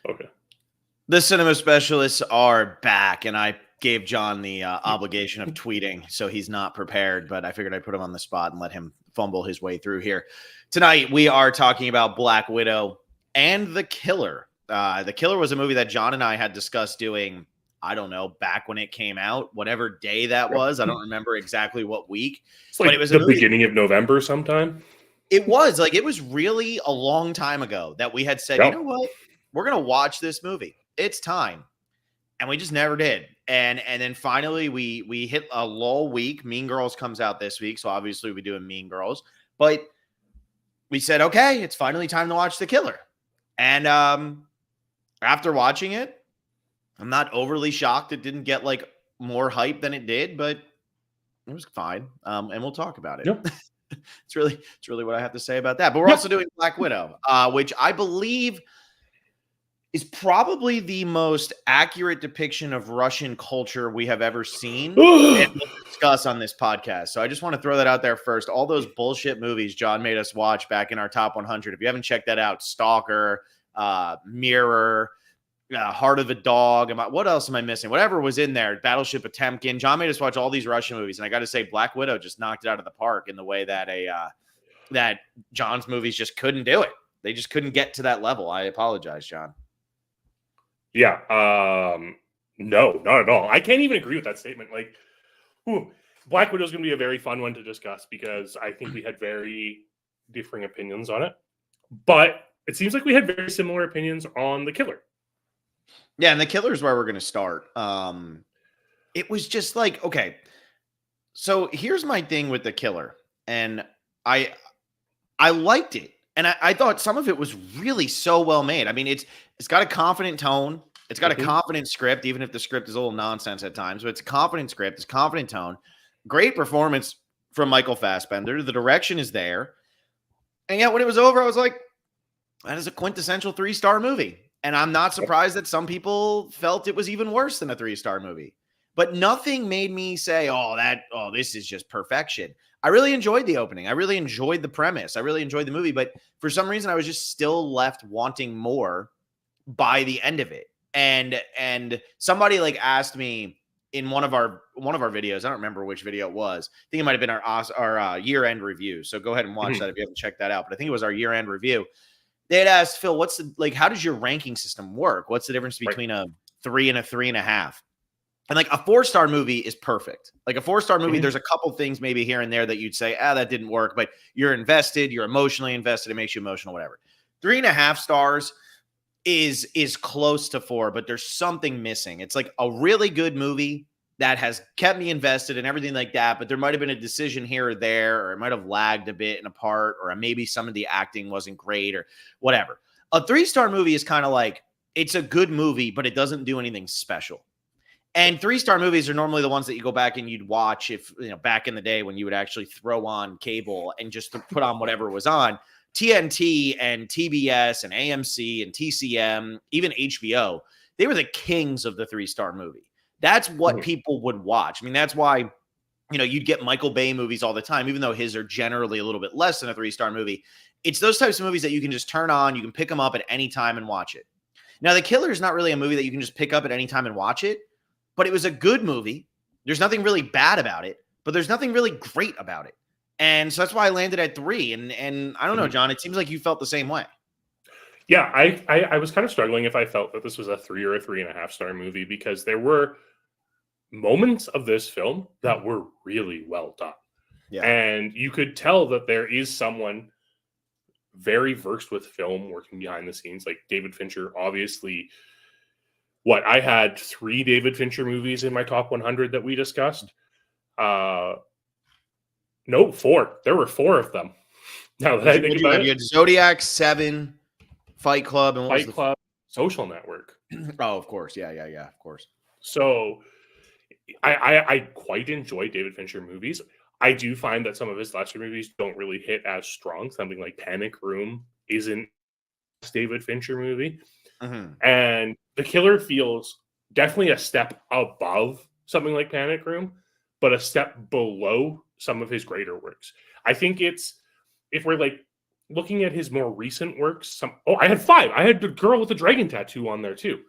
Okay. The cinema specialists are back, and I gave John the obligation of tweeting, so he's not prepared, but I figured I'd put him on the spot and let him fumble his way through here. Tonight, we are talking about Black Widow and The Killer. The Killer was a movie that John and I had discussed doing, I don't know, back when it came out, whatever day that was. I don't remember exactly what week. It's like but it was the a movie, beginning of November sometime. It was really a long time ago that we had said, Yep. you know what? We're going to watch this movie. It's time. And we just never did. And then finally we hit a lull week. Mean Girls comes out this week, so obviously we're doing Mean Girls. But we said, okay, it's finally time to watch The Killer. And after watching it, I'm not overly shocked it didn't get like more hype than it did, but it was fine. And we'll talk about it. Yep. It's really what I have to say about that. But we're also doing Black Widow, which I believe is probably the most accurate depiction of Russian culture we have ever seen and we'll discuss on this podcast. So I just want to throw that out there first. All those bullshit movies John made us watch back in our top 100. If you haven't checked that out, Stalker, Mirror, Heart of a Dog. What else am I missing? Whatever was in there, Battleship Potemkin. John made us watch all these Russian movies, and I got to say, Black Widow just knocked it out of the park in the way that that John's movies just couldn't do it. They just couldn't get to that level. I apologize, John. Yeah. No, not at all. I can't even agree with that statement. Like, Black Widow is going to be a very fun one to discuss because I think we had very differing opinions on it. But it seems like we had very similar opinions on The Killer. Yeah, and The Killer is where we're going to start. It was just like, okay, so here's my thing with The Killer. And I liked it. And I thought some of it was really so well made. I mean, it's got a confident tone. It's got a confident script, even if the script is a little nonsense at times. But it's a confident script. It's a confident tone. Great performance from Michael Fassbender. The direction is there. And yet when it was over, I was like, that is a quintessential 3-star movie. And I'm not surprised that some people felt it was even worse than a 3-star movie. But nothing made me say, this is just perfection. I really enjoyed the opening. I really enjoyed the premise. I really enjoyed the movie. But for some reason, I was just still left wanting more by the end of it. And somebody like asked me in one of our videos, I don't remember which video it was. I think it might have been our year-end review. So go ahead and watch that if you haven't checked that out. But I think it was our year-end review. They had asked, Phil, how does your ranking system work? What's the difference between a 3 and a 3.5? And like a 4-star movie is perfect. Like a 4-star movie, there's a couple things maybe here and there that you'd say, that didn't work, but you're invested, you're emotionally invested, it makes you emotional, whatever. 3.5 stars is close to 4, but there's something missing. It's like a really good movie that has kept me invested and everything like that, but there might have been a decision here or there, or it might have lagged a bit in a part, or maybe some of the acting wasn't great or whatever. A 3-star movie is kind of like, it's a good movie, but it doesn't do anything special. And 3-star movies are normally the ones that you go back and you'd watch if, back in the day when you would actually throw on cable and just put on whatever was on. TNT and TBS and AMC and TCM, even HBO, they were the kings of the 3-star movie. That's what people would watch. I mean, that's why, you'd get Michael Bay movies all the time, even though his are generally a little bit less than a 3-star movie. It's those types of movies that you can just turn on, you can pick them up at any time and watch it. Now, The Killer is not really a movie that you can just pick up at any time and watch it. But it was a good movie. There's nothing really bad about it, but there's nothing really great about it. And so that's why I landed at 3. And I don't know, John, it seems like you felt the same way. Yeah, I was kind of struggling if I felt that this was a 3 or a 3.5 star movie, because there were moments of this film that were really well done. Yeah. And you could tell that there is someone very versed with film working behind the scenes, like David Fincher, obviously. I had 3 David Fincher movies in my top 100 that we discussed. No, 4. There were 4 of them. Now that I think about it, you had Zodiac, 7, Fight Club, and Fight Club, Social Network. Oh, of course, yeah, of course. So, I quite enjoy David Fincher movies. I do find that some of his lesser movies don't really hit as strong. Something like Panic Room isn't a David Fincher movie. And The Killer feels definitely a step above something like Panic Room, but a step below some of his greater works. I think if we're like looking at his more recent works, I had 5. I had the girl with the dragon tattoo on there too.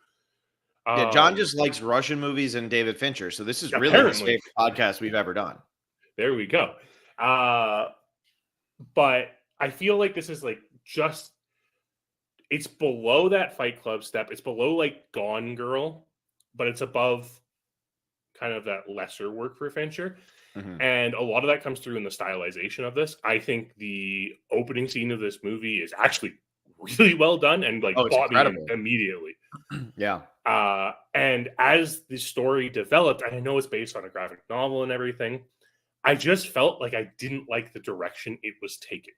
Yeah, John just likes Russian movies and David Fincher. So this is really his favorite podcast we've ever done. There we go. But I feel like this is like it's below that Fight Club step. It's below like Gone Girl, but it's above kind of that lesser work for Fincher. Mm-hmm. And a lot of that comes through in the stylization of this. I think the opening scene of this movie is actually really well done and like bought me immediately. Yeah. And as the story developed, and I know it's based on a graphic novel and everything, I just felt like I didn't like the direction it was taking.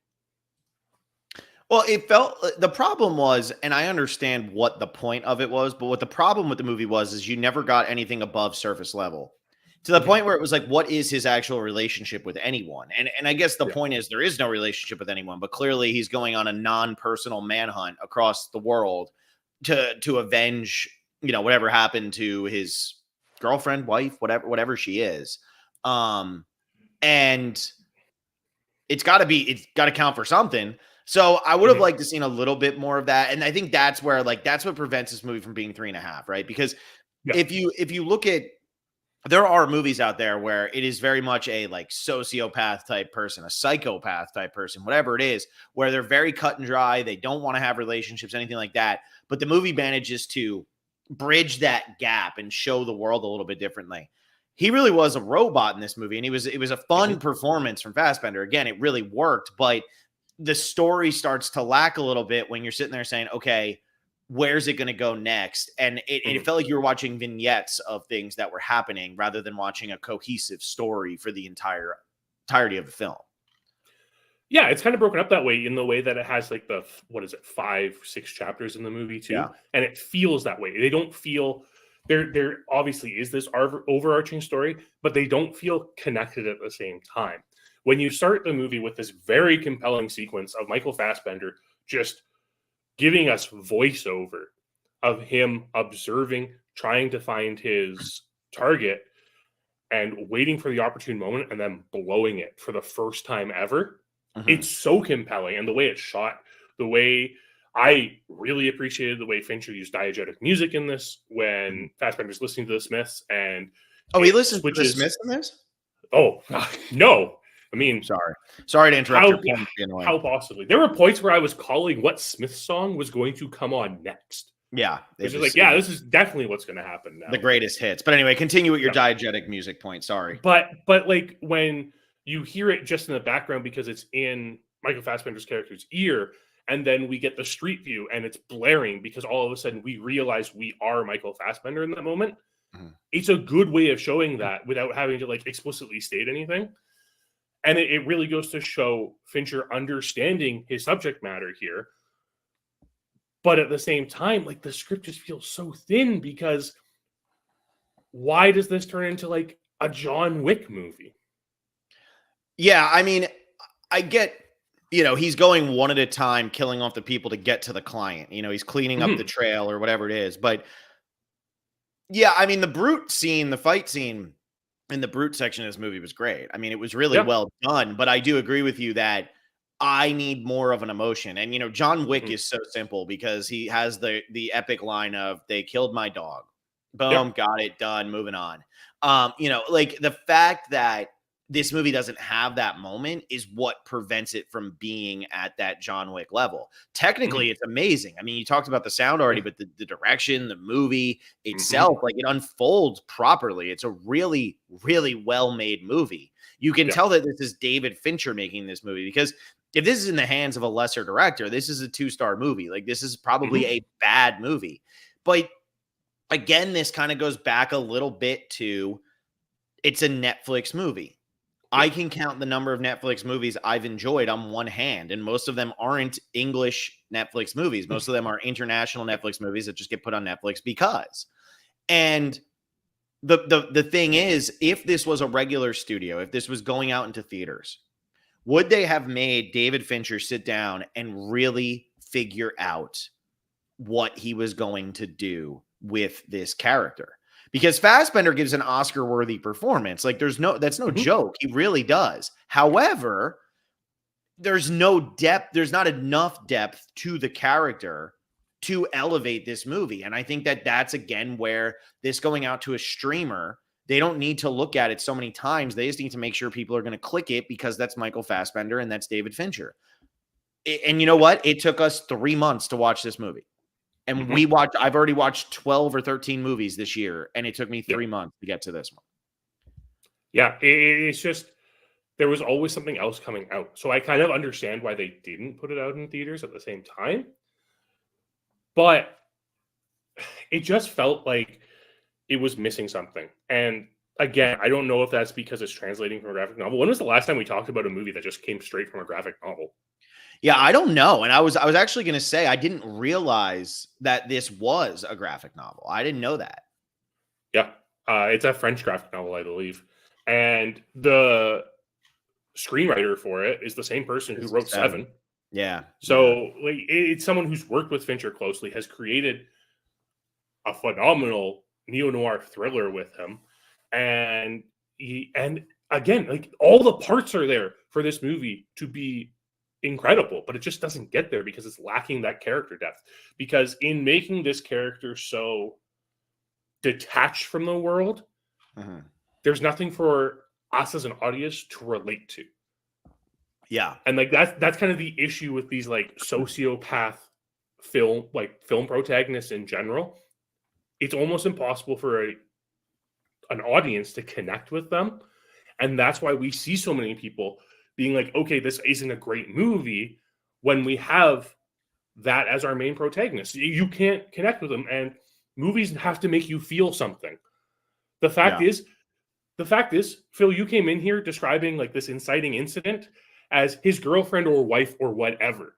Well, it felt, the problem was, and I understand what the point of it was, but what the problem with the movie was is you never got anything above surface level, to the point where it was like, what is his actual relationship with anyone? And I guess the point is there is no relationship with anyone, but clearly he's going on a non-personal manhunt across the world to avenge, you know, whatever happened to his girlfriend, wife, whatever she is. And it's got to count for something. So I would have liked to seen a little bit more of that. And I think that's where, like, that's what prevents this movie from being 3.5, right? Because if you look at, there are movies out there where it is very much a like sociopath type person, a psychopath type person, whatever it is, where they're very cut and dry. They don't want to have relationships, anything like that. But the movie manages to bridge that gap and show the world a little bit differently. He really was a robot in this movie, and it was a fun performance from Fassbender. Again, it really worked, but the story starts to lack a little bit when you're sitting there saying, okay, where's it going to go next? And it felt like you were watching vignettes of things that were happening rather than watching a cohesive story for the entirety of the film. Yeah, it's kind of broken up that way, in the way that it has like 5-6 chapters in the movie too. Yeah. And it feels that way. They don't feel, there obviously is this overarching story, but they don't feel connected at the same time. When you start the movie with this very compelling sequence of Michael Fassbender just giving us voiceover of him observing, trying to find his target, and waiting for the opportune moment, and then blowing it for the first time ever, it's so compelling. And the way it's shot, the way I really appreciated the way Fincher used diegetic music in this when Fassbender's listening to the Smiths. And he listens to the Smiths in this? Oh, no. I mean, sorry to interrupt. How possibly? There were points where I was calling what Smith song was going to come on next. Yeah, it's just like, this is definitely what's going to happen now. The greatest hits. But anyway, continue with your diegetic music point. Sorry, but like when you hear it just in the background because it's in Michael Fassbender's character's ear, and then we get the street view and it's blaring because all of a sudden we realize we are Michael Fassbender in that moment. It's a good way of showing that without having to like explicitly state anything. And it really goes to show Fincher understanding his subject matter here. But at the same time, like, the script just feels so thin, because why does this turn into like a John Wick movie? Yeah, I mean, I get, he's going one at a time, killing off the people to get to the client. He's cleaning up the trail or whatever it is. But yeah, I mean, the fight scene in the brute section of this movie was great. I mean, it was really well done, but I do agree with you that I need more of an emotion. And, John Wick is so simple because he has the epic line of, they killed my dog. Boom, got it done, moving on. Like, the fact that this movie doesn't have that moment is what prevents it from being at that John Wick level. Technically, it's amazing. I mean, you talked about the sound already, but the direction, the movie itself, like, it unfolds properly. It's a really, really well-made movie. You can tell that this is David Fincher making this movie, because if this is in the hands of a lesser director, this is a 2-star movie. Like, this is probably a bad movie. But again, this kind of goes back a little bit to, it's a Netflix movie. I can count the number of Netflix movies I've enjoyed on one hand, and most of them aren't English Netflix movies. Most of them are international Netflix movies that just get put on Netflix because. And the thing is, if this was a regular studio, if this was going out into theaters, would they have made David Fincher sit down and really figure out what he was going to do with this character? Because Fassbender gives an Oscar-worthy performance. Like, that's no joke. He really does. However, there's no depth. There's not enough depth to the character to elevate this movie. And I think that that's, again, where this going out to a streamer, they don't need to look at it so many times. They just need to make sure people are going to click it because that's Michael Fassbender and that's David Fincher. And you know what? It took us 3 months to watch this movie. And I've already watched 12 or 13 movies this year, and it took me 3 months to get to this one. Yeah, it's just, there was always something else coming out. So I kind of understand why they didn't put it out in theaters at the same time. But it just felt like it was missing something. And again, I don't know if that's because it's translating from a graphic novel. When was the last time we talked about a movie that just came straight from a graphic novel? Yeah, I don't know. And I was actually going to say, I didn't realize that this was a graphic novel. I didn't know that. Yeah, it's a French graphic novel, I believe. And the screenwriter for it is the same person who wrote Seven. Yeah. So like, it's someone who's worked with Fincher closely, has created a phenomenal neo-noir thriller with him. And again, like, all the parts are there for this movie to be incredible, but it just doesn't get there because it's lacking that character depth. Because in making this character so detached from the world, there's nothing for us as an audience to relate to. Yeah. And like that's kind of the issue with these like sociopath film protagonists in general. It's almost impossible for an audience to connect with them. And that's why we see so many people being like, okay, this isn't a great movie, when we have that as our main protagonist. You can't connect with them, and movies have to make you feel something. The fact is, Phil, you came in here describing like this inciting incident as his girlfriend or wife or whatever.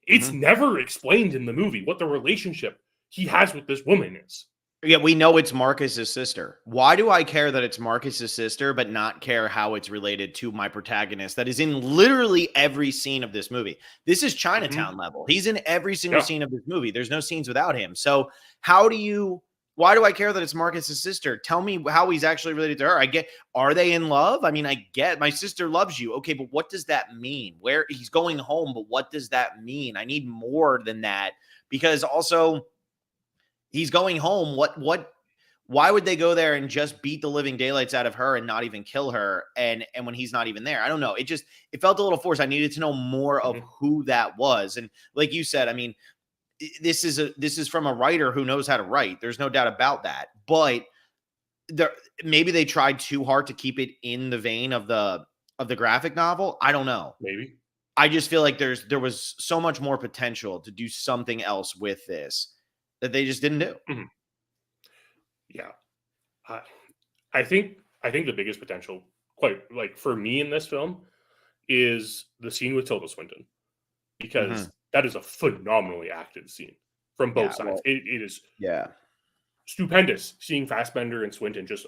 It's never explained in the movie what the relationship he has with this woman is. Yeah, we know it's Marcus's sister. Why do I care that it's Marcus's sister, but not care how it's related to my protagonist that is in literally every scene of this movie? This is Chinatown level. He's in every single scene of this movie. There's no scenes without him. So why do I care that it's Marcus's sister? Tell me how he's actually related to her. Are they in love? I mean, I get my sister loves you. Okay, but what does that mean? Where he's going home, but what does that mean? I need more than that, because also, he's going home. Why would they go there and just beat the living daylights out of her and not even kill her? And when he's not even there, I don't know. It felt a little forced. I needed to know more of who that was. And like you said, I mean, this is from a writer who knows how to write. There's no doubt about that. But maybe they tried too hard to keep it in the vein of the graphic novel. I don't know. Maybe. I just feel like there was so much more potential to do something else with this that they just didn't do. Yeah. I think the biggest potential, quite like for me in this film, is the scene with Tilda Swinton, because that is a phenomenally acted scene from both sides. It is stupendous seeing Fassbender and Swinton just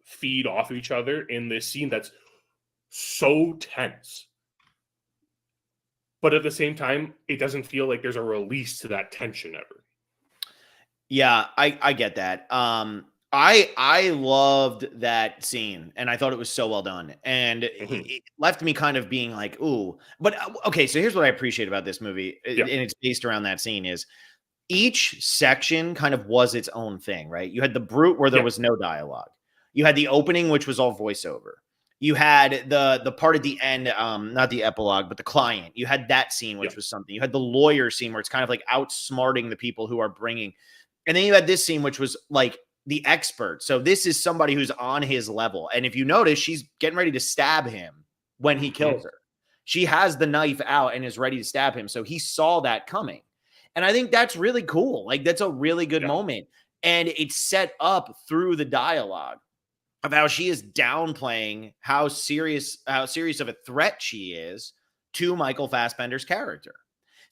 feed off each other in this scene that's so tense. But at the same time, it doesn't feel like there's a release to that tension ever. Yeah, I get that. I loved that scene, and I thought it was so well done. And it left me kind of being like, ooh. But okay, so here's what I appreciate about this movie, and it's based around that scene, is each section kind of was its own thing, right? You had the Brute, where there was no dialogue. You had the opening, which was all voiceover. You had the part at the end, not the epilogue, but the client. You had that scene, which was something. You had the lawyer scene, where it's kind of like outsmarting the people who are bringing. And then you had this scene, which was like the expert. So this is somebody who's on his level. And if you notice, she's getting ready to stab him when he kills her. She has the knife out and is ready to stab him. So he saw that coming. And I think that's really cool. Like, that's a really good moment. And it's set up through the dialogue of how she is downplaying how serious of a threat she is to Michael Fassbender's character.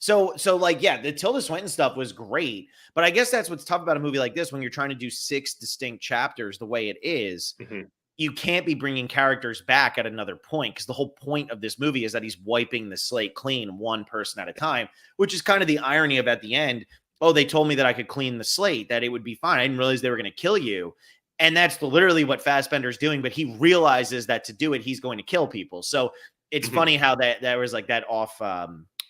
So like, yeah, the Tilda Swinton stuff was great, but I guess that's what's tough about a movie like this. When you're trying to do 6 distinct chapters the way it is, you can't be bringing characters back at another point, because the whole point of this movie is that he's wiping the slate clean one person at a time, which is kind of the irony of at the end, oh, they told me that I could clean the slate, that it would be fine. I didn't realize they were going to kill you. And that's literally what Fassbender's doing, but he realizes that to do it, he's going to kill people. So it's funny how that was like that off.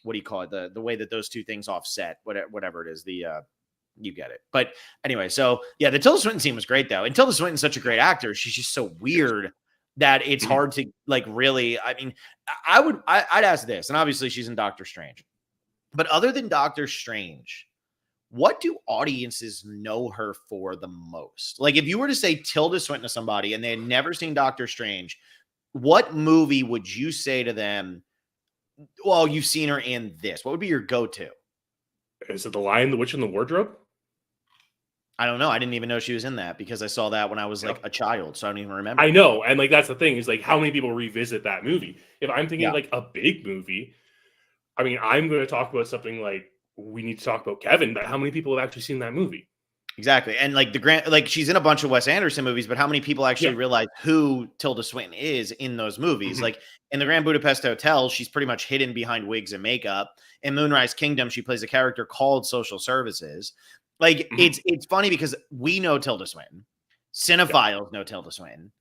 What do you call it? The way that those two things offset, whatever it is, you get it. But anyway, so yeah, the Tilda Swinton scene was great though. And Tilda Swinton's such a great actor. She's just so weird that it's hard to like really. I mean, I'd ask this, and obviously she's in Doctor Strange, but other than Doctor Strange, what do audiences know her for the most? Like, if you were to say Tilda Swinton to somebody and they had never seen Doctor Strange, what movie would you say to them? Well, you've seen her in this. What would be your go-to? Is it The Lion, the Witch, and the Wardrobe? I don't know. I didn't even know she was in that because I saw that when I was like a child, so I don't even remember. I know, and like that's the thing is like how many people revisit that movie? If I'm thinking like a big movie, I mean, I'm going to talk about something like we need to talk about Kevin, but how many people have actually seen that movie? Exactly, and like like she's in a bunch of Wes Anderson movies, but how many people actually realize who Tilda Swinton is in those movies? Like in the Grand Budapest Hotel, she's pretty much hidden behind wigs and makeup. In Moonrise Kingdom, she plays a character called Social Services. Like it's funny because we know Tilda Swinton, cinephiles know Tilda Swinton,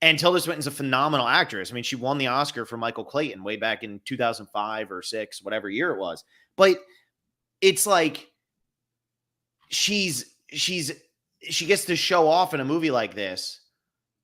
and Tilda Swinton's a phenomenal actress. I mean, she won the Oscar for Michael Clayton way back in 2005 or 6, whatever year it was. But it's like she gets to show off in a movie like this,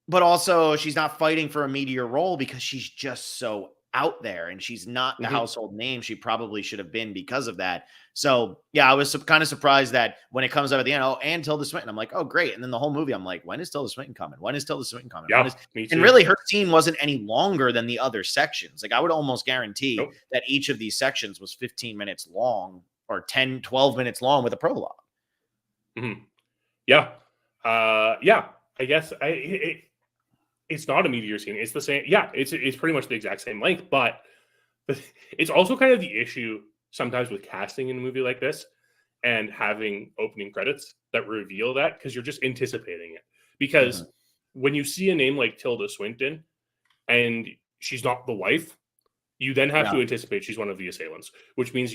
but also she's not fighting for a meteor role because she's just so out there and she's not the household name she probably should have been because of that. So yeah, I was kind of surprised that when it comes up at the end, and Tilda Swinton, I'm like, oh great. And then the whole movie, I'm like, when is Tilda Swinton coming? When is Tilda Swinton coming? Yeah, me too. And really her scene wasn't any longer than the other sections. Like I would almost guarantee that each of these sections was 15 minutes long or 10, 12 minutes long with a prologue. Yeah. Yeah. I guess it's not a meteor scene. It's the same. Yeah. It's pretty much the exact same length, but it's also kind of the issue sometimes with casting in a movie like this and having opening credits that reveal that because you're just anticipating it. Because when you see a name like Tilda Swinton and she's not the wife, you then have to anticipate she's one of the assailants, which means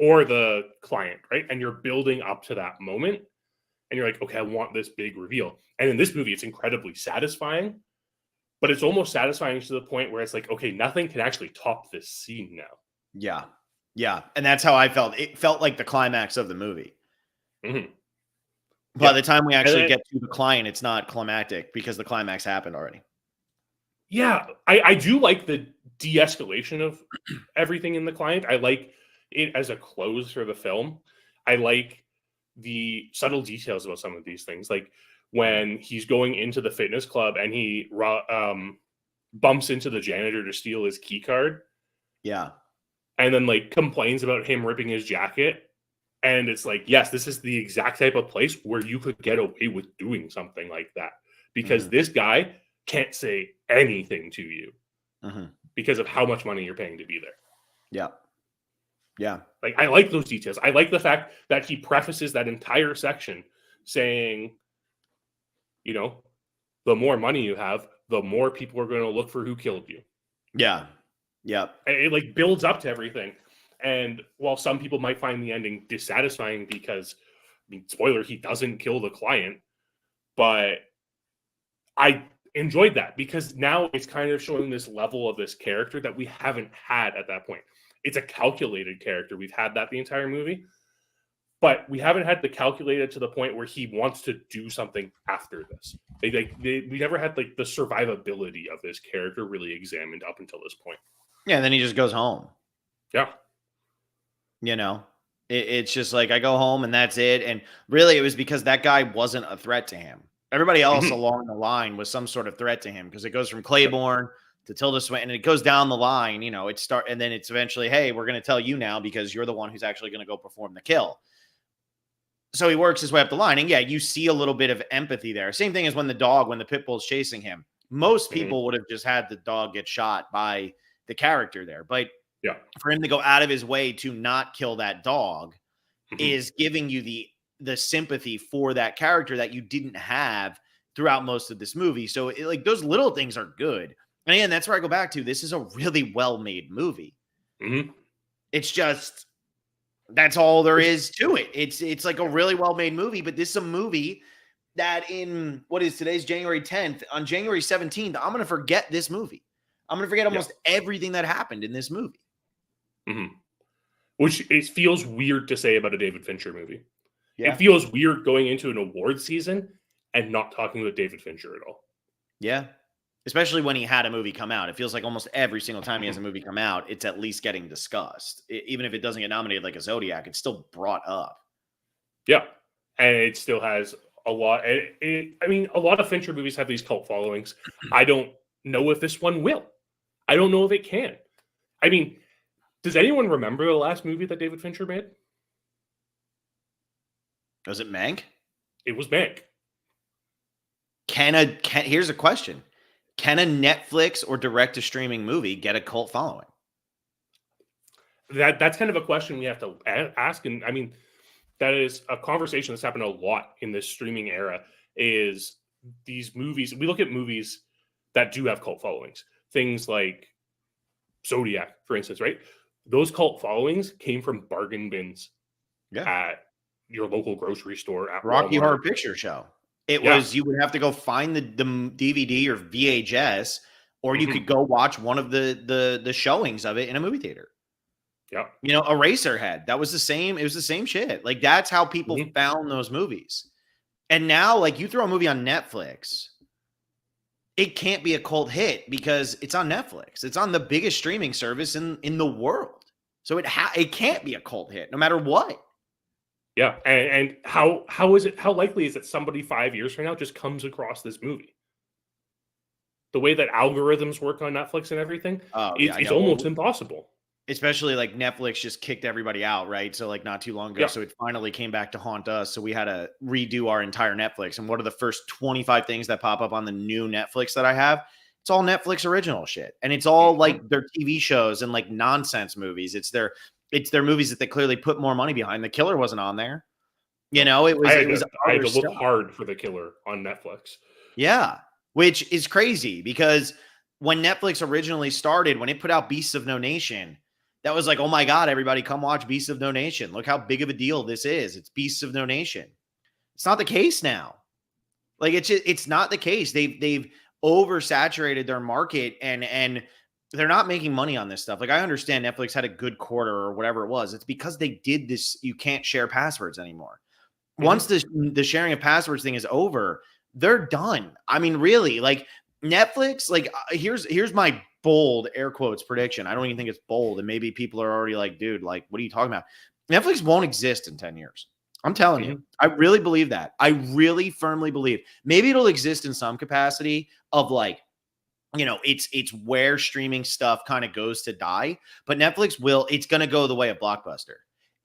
or the client, right? And you're building up to that moment and you're like, okay, I want this big reveal. And in this movie, it's incredibly satisfying, but it's almost satisfying to the point where it's like, okay, nothing can actually top this scene now. Yeah. Yeah. And that's how I felt. It felt like the climax of the movie. By the time we actually get to the client, it's not climactic because the climax happened already. Yeah. I do like the de-escalation of everything in the client. I like it as a close for the film. I like the subtle details about some of these things. Like when he's going into the fitness club and he bumps into the janitor to steal his key card. Yeah. And then like complains about him ripping his jacket. And it's like, yes, this is the exact type of place where you could get away with doing something like that. Because this guy can't say anything to you because of how much money you're paying to be there. Yeah. Yeah. Like, I like those details. I like the fact that he prefaces that entire section saying, you know, the more money you have, the more people are going to look for who killed you. Yeah. Yeah. It like builds up to everything. And while some people might find the ending dissatisfying because, I mean, spoiler, he doesn't kill the client, but I enjoyed that because now it's kind of showing this level of this character that we haven't had at that point. It's a calculated character. We've had that the entire movie, but we haven't had the calculated to the point where he wants to do something after this. We never had like the survivability of this character really examined up until this point. Yeah, and then he just goes home. Yeah. You know, it's just like I go home and that's it. And really, it was because that guy wasn't a threat to him. Everybody else along the line was some sort of threat to him because it goes from Claiborne to Tilda Swinton, and it goes down the line. You know, and then it's eventually, hey, we're going to tell you now because you're the one who's actually going to go perform the kill. So he works his way up the line, and yeah, you see a little bit of empathy there. Same thing as when the pit bull's chasing him. Most people would have just had the dog get shot by the character there, but for him to go out of his way to not kill that dog is giving you the sympathy for that character that you didn't have throughout most of this movie. So like those little things are good. And again, that's where I go back to. This is a really well-made movie. It's just, that's all there is to it. It's like a really well-made movie, but this is a movie that in what is today's January 10th, on January 17th, I'm going to forget this movie. I'm going to forget almost everything that happened in this movie. Mm-hmm. Which it feels weird to say about a David Fincher movie. Yeah. It feels weird going into an award season and not talking about David Fincher at all. Yeah. Especially when he had a movie come out. It feels like almost every single time he has a movie come out, it's at least getting discussed. Even if it doesn't get nominated like a Zodiac, it's still brought up. Yeah. And it still has a lot. I mean, a lot of Fincher movies have these cult followings. I don't know if this one will. I don't know if it can. I mean, does anyone remember the last movie that David Fincher made? Was it Mank? It was Mank. Here's a question. Can a Netflix or direct-to-streaming movie get a cult following? That's kind of a question we have to ask. And I mean, that is a conversation that's happened a lot in this streaming era, is these movies. We look at movies that do have cult followings. Things like Zodiac, for instance, right? Those cult followings came from bargain bins at your local grocery store, at Rocky Walmart. Horror Picture Show. It was, you would have to go find the DVD or VHS, or you could go watch one of the showings of it in a movie theater. Yeah. You know, Eraserhead, that was the same. It was the same shit. Like, that's how people found those movies. And now, like, you throw a movie on Netflix, it can't be a cult hit because it's on Netflix. It's on the biggest streaming service in the world. So it can't be a cult hit no matter what. Yeah. And how likely is it somebody 5 years from now just comes across this movie? The way that algorithms work on Netflix and everything, it's almost impossible. Especially like Netflix just kicked everybody out, right? So like not too long ago. So it finally came back to haunt us. So we had to redo our entire Netflix. And what are the first 25 things that pop up on the new Netflix that I have? It's all Netflix original shit. And it's all like their TV shows and like nonsense movies. It's their movies that they clearly put more money behind. The Killer wasn't on there. You know, I had to look hard for The Killer on Netflix. Yeah. Which is crazy because when Netflix originally started, when it put out Beasts of No Nation, that was like, oh my God, everybody come watch Beasts of No Nation. Look how big of a deal this is. It's Beasts of No Nation. It's not the case now. Like, it's not the case. They've oversaturated their market and they're not making money on this stuff. Like, I understand Netflix had a good quarter or whatever it was. It's because they did this. You can't share passwords anymore. Once the sharing of passwords thing is over, they're done. I mean, really, like Netflix, like here's my bold air quotes prediction. I don't even think it's bold. And maybe people are already like, dude, like, what are you talking about? Netflix won't exist in 10 years. I'm telling you, I really believe that. I really firmly believe maybe it'll exist in some capacity of like, you know, it's where streaming stuff kind of goes to die, but Netflix it's going to go the way of Blockbuster.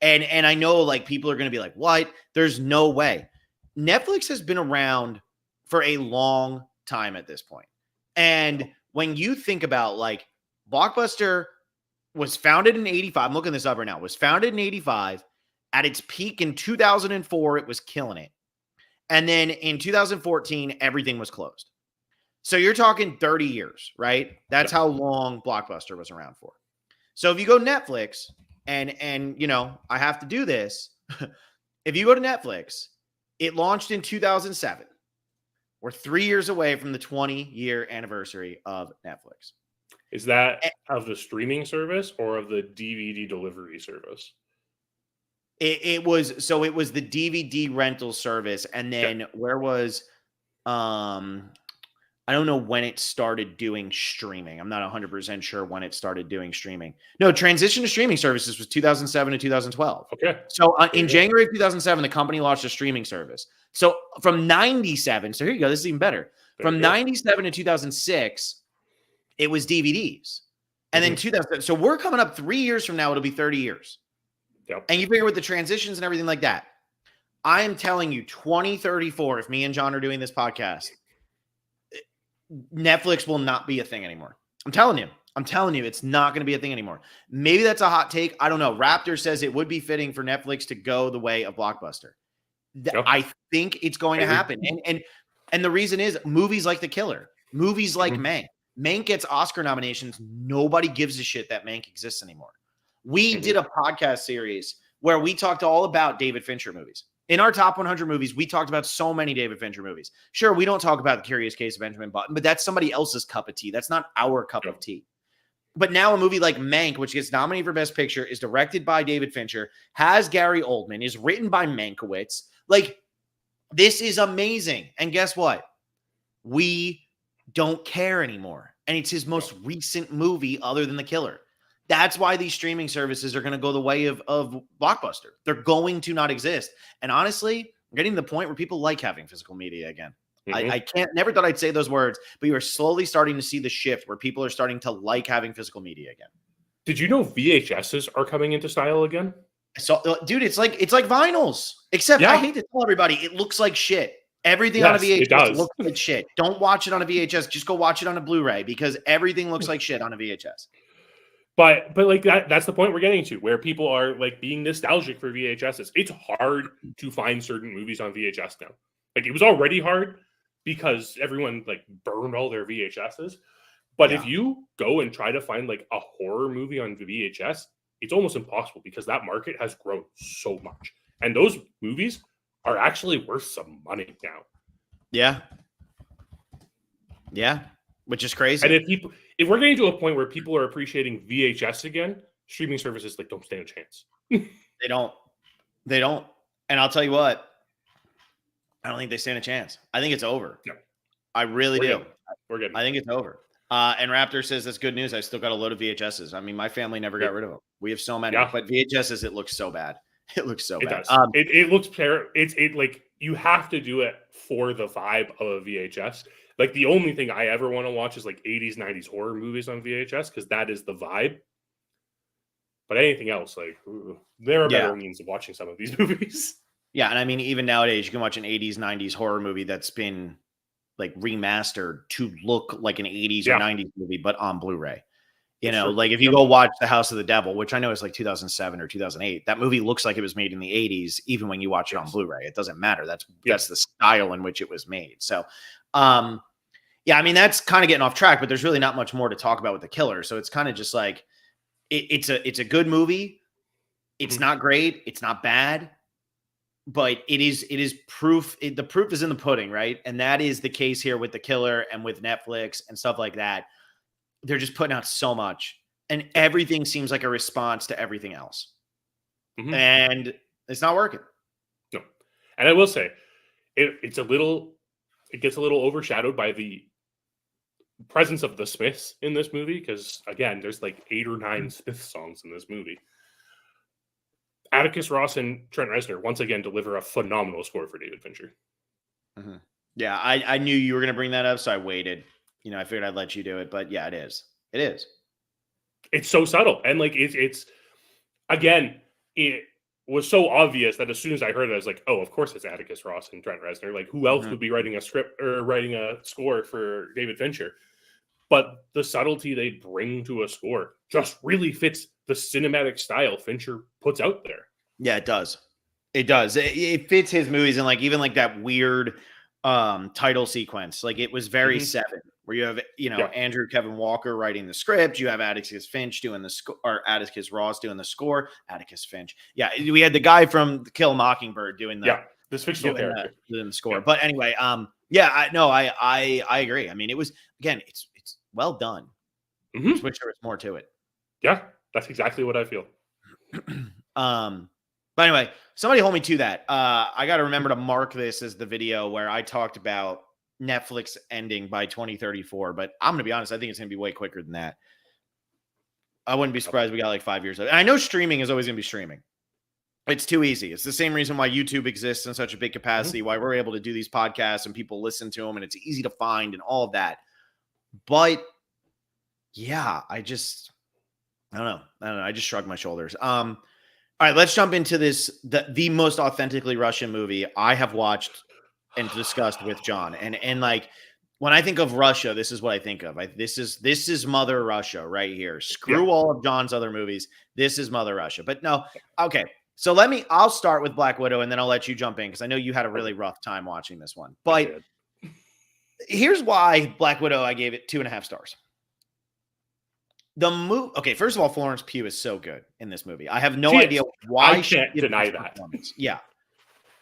And I know like people are going to be like, what? There's no way. Netflix has been around for a long time at this point. And when you think about like Blockbuster was founded in 85, I'm looking this up right now, was founded in 85. At its peak in 2004, it was killing it. And then in 2014, everything was closed. So you're talking 30 years, right? That's how long Blockbuster was around for. So if you go Netflix and you know, I have to do this. If you go to Netflix, it launched in 2007. We're 3 years away from the 20-year anniversary of Netflix. Is that of the streaming service or of the DVD delivery service? It was the DVD rental service. And then where was, I don't know when it started doing streaming. I'm not 100% sure when it started doing streaming. No, transition to streaming services was 2007 to 2012. Okay. So in January of 2007, the company launched a streaming service. So from 97, so here you go, this is even better. From 97 to 2006, it was DVDs. And then 2000, so we're coming up 3 years from now, it'll be 30 years. Yep. And you figure with the transitions and everything like that, I am telling you 2034, if me and John are doing this podcast, Netflix will not be a thing anymore. I'm telling you, it's not going to be a thing anymore. Maybe that's a hot take. I don't know. Raptor says it would be fitting for Netflix to go the way of Blockbuster. I think it's going to happen. And the reason is movies like The Killer, movies like Mank. Mank gets Oscar nominations. Nobody gives a shit that Mank exists anymore. We did a podcast series where we talked all about David Fincher movies. In our top 100 movies, we talked about so many David Fincher movies. Sure, we don't talk about The Curious Case of Benjamin Button, but that's somebody else's cup of tea. That's not our cup of tea. But now a movie like Mank, which gets nominated for Best Picture, is directed by David Fincher, has Gary Oldman, is written by Mankiewicz. Like, this is amazing. And guess what? We don't care anymore. And it's his most recent movie other than The Killer. That's why these streaming services are going to go the way of Blockbuster. They're going to not exist. And honestly, I'm getting to the point where people like having physical media again. I never thought I'd say those words, but you are slowly starting to see the shift where people are starting to like having physical media again. Did you know VHSs are coming into style again? So, dude, it's like vinyls, except I hate to tell everybody, it looks like shit. Everything on a VHS looks like shit. Don't watch it on a VHS. Just go watch it on a Blu-ray because everything looks like shit on a VHS. But like that's the point we're getting to, where people are like being nostalgic for VHSs. It's hard to find certain movies on VHS now. Like, it was already hard because everyone like burned all their VHSs. But if you go and try to find like a horror movie on VHS, it's almost impossible because that market has grown so much. And those movies are actually worth some money now. Yeah. Yeah. Which is crazy. And if we're getting to a point where people are appreciating VHS again, streaming services like don't stand a chance. They don't. And I'll tell you what, I don't think they stand a chance. I think it's over. No. I really do. We're good. I think it's over. And Raptor says that's good news. I still got a load of VHSs. I mean, my family never got rid of them. We have so many, but VHSs, it looks so bad. It looks so bad. It looks terrible. It like you have to do it for the vibe of a VHS. Like, the only thing I ever want to watch is like 80s, 90s horror movies on VHS because that is the vibe. But anything else, like, there are better means of watching some of these movies. Yeah, and I mean, even nowadays, you can watch an 80s, 90s horror movie that's been like remastered to look like an 80s or 90s movie, but on Blu-ray. You know, like if you go watch The House of the Devil, which I know is like 2007 or 2008, that movie looks like it was made in the 80s, even when you watch it on Blu-ray. It doesn't matter. That's the style in which it was made. So, yeah, I mean, that's kind of getting off track, but there's really not much more to talk about with The Killer. So it's kind of just like, it's a good movie. It's not great. It's not bad, but it is proof. The proof is in the pudding, right? And that is the case here with The Killer and with Netflix and stuff like that. They're just putting out so much, and everything seems like a response to everything else. And it's not working. No. And I will say, it gets a little overshadowed by the presence of the Smiths in this movie, because again, there's like 8 or 9 Smith songs in this movie. Atticus Ross and Trent Reznor once again deliver a phenomenal score for David Fincher. Yeah, I knew you were going to bring that up, so I waited. You know, I figured I'd let you do it, but yeah, it is. It is. It's so subtle, and like it's again, it was so obvious that as soon as I heard it, I was like, oh, of course it's Atticus Ross and Trent Reznor. Like, who else would be writing a script or writing a score for David Fincher? But the subtlety they bring to a score just really fits the cinematic style Fincher puts out there. Yeah, it does. It does. It fits his movies, and like even like that weird title sequence. Like, it was very Seven, where you have, you know, Andrew Kevin Walker writing the script, you have Atticus Finch doing the score, or Atticus Ross doing the score. Atticus Finch. Yeah, we had the guy from Kill Mockingbird doing the this fictional character doing the score. But anyway, I agree. I mean, it was, again, it's well done. Just wish there was more to it. Yeah, that's exactly what I feel. But anyway, somebody hold me to that. I got to remember to mark this as the video where I talked about Netflix ending by 2034. But I'm going to be honest, I think it's going to be way quicker than that. I wouldn't be surprised we got like 5 years. And I know streaming is always going to be streaming. It's too easy. It's the same reason why YouTube exists in such a big capacity, why we're able to do these podcasts and people listen to them and it's easy to find and all of that. But yeah, I don't know. I just shrugged my shoulders. All right, let's jump into this, the most authentically Russian movie I have watched and discussed with John. And like, when I think of Russia, this is what I think of. This is Mother Russia right here. Screw all of John's other movies. This is Mother Russia. But no, okay. So I'll start with Black Widow and then I'll let you jump in because I know you had a really rough time watching this one. But here's why Black Widow, I gave it 2.5 stars. The movie, okay, first of all, Florence Pugh is so good in this movie. I have no idea why I can't deny that. Yeah.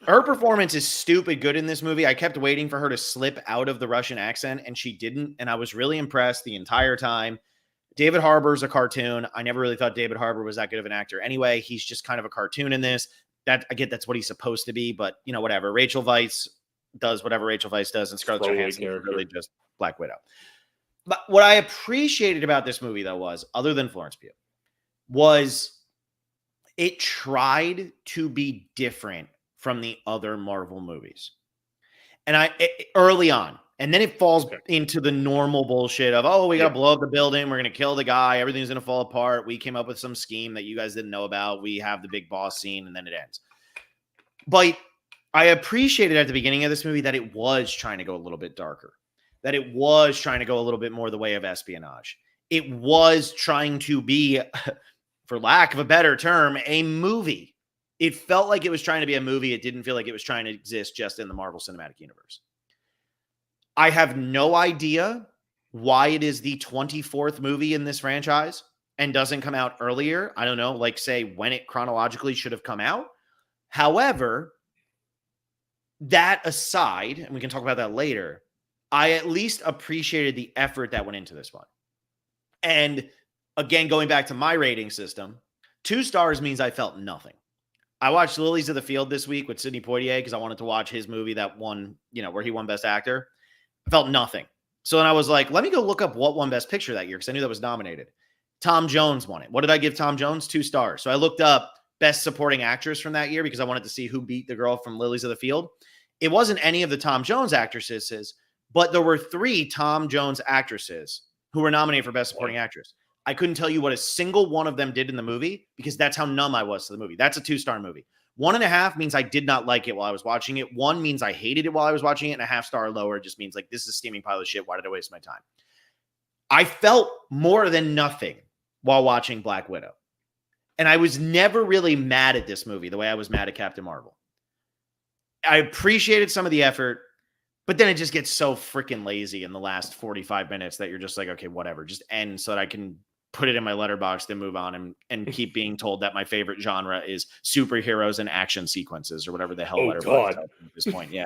Her performance is stupid good in this movie. I kept waiting for her to slip out of the Russian accent, and she didn't. And I was really impressed the entire time. David Harbour's a cartoon. I never really thought David Harbour was that good of an actor. Anyway, he's just kind of a cartoon in this. That I get that's what he's supposed to be, but whatever. Rachel Weisz does whatever Rachel Weisz does, and Scarlett Johansson is really just Black Widow. But what I appreciated about this movie, though, was, other than Florence Pugh, was it tried to be different from the other Marvel movies. And early on, and then it falls into the normal bullshit of, oh, we got to blow up the building. We're going to kill the guy. Everything's going to fall apart. We came up with some scheme that you guys didn't know about. We have the big boss scene, and then it ends. But I appreciated at the beginning of this movie that it was trying to go a little bit darker, that it was trying to go a little bit more the way of espionage. It was trying to be, for lack of a better term, a movie. It felt like it was trying to be a movie. It didn't feel like it was trying to exist just in the Marvel Cinematic Universe. I have no idea why it is the 24th movie in this franchise and doesn't come out earlier. I don't know, like say when it chronologically should have come out. However, that aside, and we can talk about that later, I at least appreciated the effort that went into this one. And again, going back to my rating system, 2 stars means I felt nothing. I watched Lilies of the Field this week with Sidney Poitier because I wanted to watch his movie that won, where he won Best Actor. I felt nothing. So then I was like, let me go look up what won Best Picture that year because I knew that was nominated. Tom Jones won it. What did I give Tom Jones? 2 stars. So I looked up Best Supporting Actress from that year because I wanted to see who beat the girl from Lilies of the Field. It wasn't any of the Tom Jones actresses, but there were 3 Tom Jones actresses who were nominated for Best Supporting Actress. I couldn't tell you what a single one of them did in the movie because that's how numb I was to the movie. That's a 2-star movie. 1.5 means I did not like it while I was watching it. 1 means I hated it while I was watching it. And a 0.5 star lower just means like, this is a steaming pile of shit. Why did I waste my time? I felt more than nothing while watching Black Widow. And I was never really mad at this movie the way I was mad at Captain Marvel. I appreciated some of the effort, but then it just gets so freaking lazy in the last 45 minutes that you're just like, okay, whatever, just end so that I can put it in my letterbox, then move on and keep being told that my favorite genre is superheroes and action sequences or whatever the hell letterbox at this point. Yeah.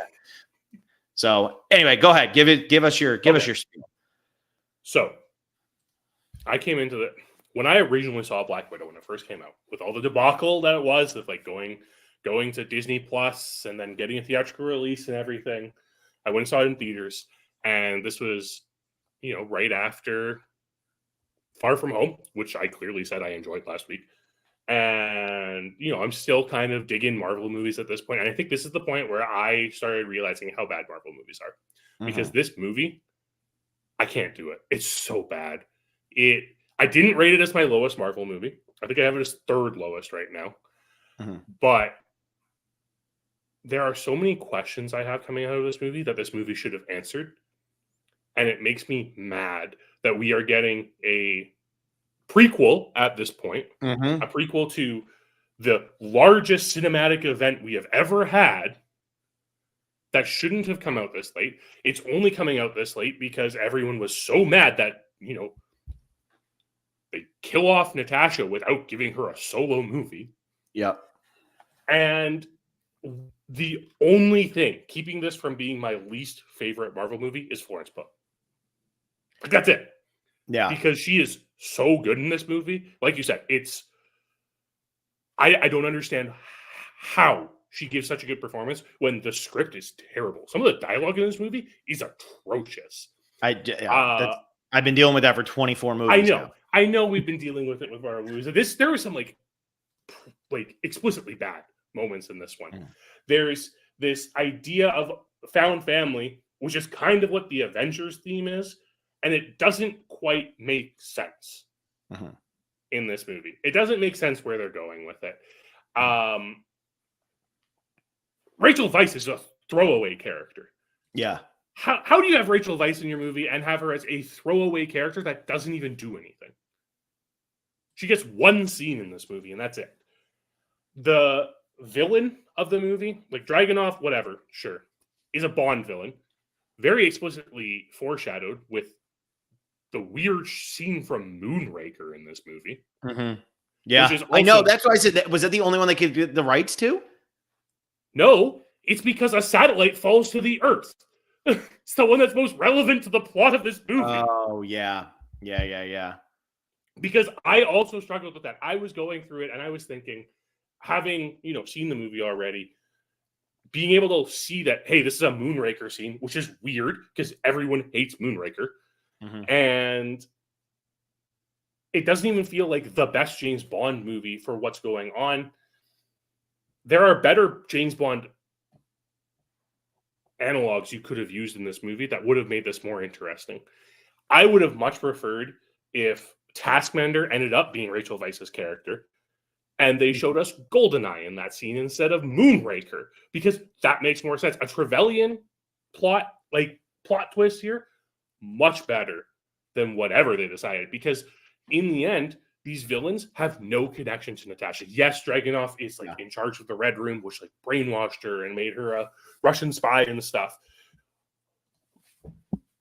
So anyway, go ahead. Give us your spiel. So I came into it when I originally saw Black Widow when it first came out, with all the debacle that it was of like going to Disney Plus and then getting a theatrical release and everything. I went and saw it in theaters, and this was, right after Far From Home, which I clearly said I enjoyed last week. And, I'm still kind of digging Marvel movies at this point. And I think this is the point where I started realizing how bad Marvel movies are. Because this movie, I can't do it. It's so bad. I didn't rate it as my lowest Marvel movie. I think I have it as 3rd lowest right now. But there are so many questions I have coming out of this movie that this movie should have answered. And it makes me mad that we are getting a prequel at this point, a prequel to the largest cinematic event we have ever had that shouldn't have come out this late. It's only coming out this late because everyone was so mad that, they kill off Natasha without giving her a solo movie. Yep. And the only thing keeping this from being my least favorite Marvel movie is Florence Pugh. Like, that's it. Yeah. Because she is so good in this movie. Like you said, I don't understand how she gives such a good performance when the script is terrible. Some of the dialogue in this movie is atrocious. I've been dealing with that for 24 movies now. I know we've been dealing with it with our movies. There was some like explicitly bad moments in this one. There's this idea of found family, which is kind of what the Avengers theme is, and it doesn't quite make sense in this movie. It doesn't make sense where they're going with it. Rachel Weisz is a throwaway character. Yeah. How do you have Rachel Weisz in your movie and have her as a throwaway character that doesn't even do anything? She gets one scene in this movie, and that's it. The villain of the movie, like Dragunov, whatever, sure, is a Bond villain. Very explicitly foreshadowed with the weird scene from Moonraker in this movie. Yeah, I know. That's why I said that. Was that the only one they could get the rights to? No, it's because a satellite falls to the Earth. It's the one that's most relevant to the plot of this movie. Oh, yeah. Yeah. Because I also struggled with that. I was going through it and I was thinking, having, seen the movie already, being able to see that, hey, this is a Moonraker scene, which is weird because everyone hates Moonraker. Mm-hmm. And it doesn't even feel like the best James Bond movie for what's going on. There are better James Bond analogs you could have used in this movie that would have made this more interesting. I would have much preferred if Taskmaster ended up being Rachel Weisz's character and they showed us Goldeneye in that scene instead of Moonraker, because that makes more sense. A Trevelyan plot twist here, much better than whatever they decided, because in the end, these villains have no connection to Natasha. Yes, Dragunov is in charge of the Red Room, which brainwashed her and made her a Russian spy and stuff.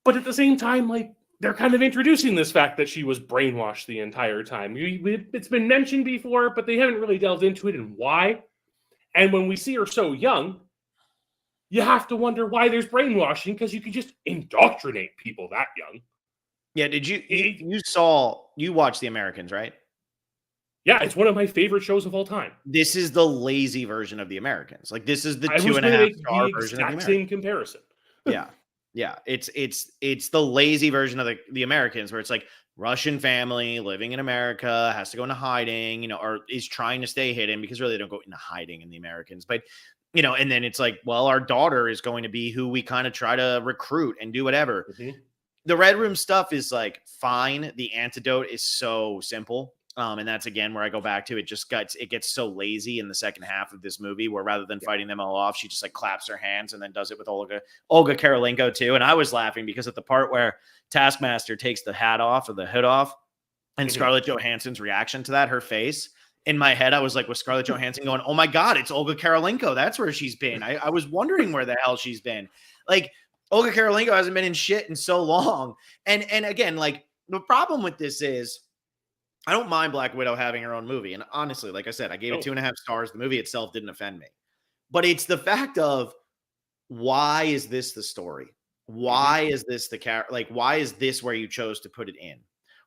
But at the same time, they're kind of introducing this fact that she was brainwashed the entire time. It's been mentioned before, but they haven't really delved into it and why. And when we see her so young, you have to wonder why there's brainwashing, because you can just indoctrinate people that young. Yeah, did you watched The Americans, right? Yeah, it's one of my favorite shows of all time. This is the lazy version of The Americans. This is the 2.5 star version of the same comparison. Yeah, it's the lazy version of the Americans, where it's Russian family living in America has to go into hiding, or is trying to stay hidden, because really they don't go into hiding in The Americans, but and then it's well, our daughter is going to be who we kind of try to recruit and do whatever. Mm-hmm. The Red Room stuff is fine. The antidote is so simple. And that's again where I go back to it. It gets so lazy in the second half of this movie, where rather than fighting them all off, she just claps her hands and then does it with Olga Karolinko too. And I was laughing because at the part where Taskmaster takes the hat off or the hood off, and mm-hmm. Scarlett Johansson's reaction to that, her face, in my head, I was with Scarlett Johansson going, "Oh my God, it's Olga Karolinko. That's where she's been." I was wondering where the hell she's been. Olga Karolinko hasn't been in shit in so long. And again, the problem with this is, I don't mind Black Widow having her own movie. And honestly, like I said, I gave it 2.5 stars. The movie itself didn't offend me. But it's the fact of, why is this the story? Why is this the character? Why is this where you chose to put it in?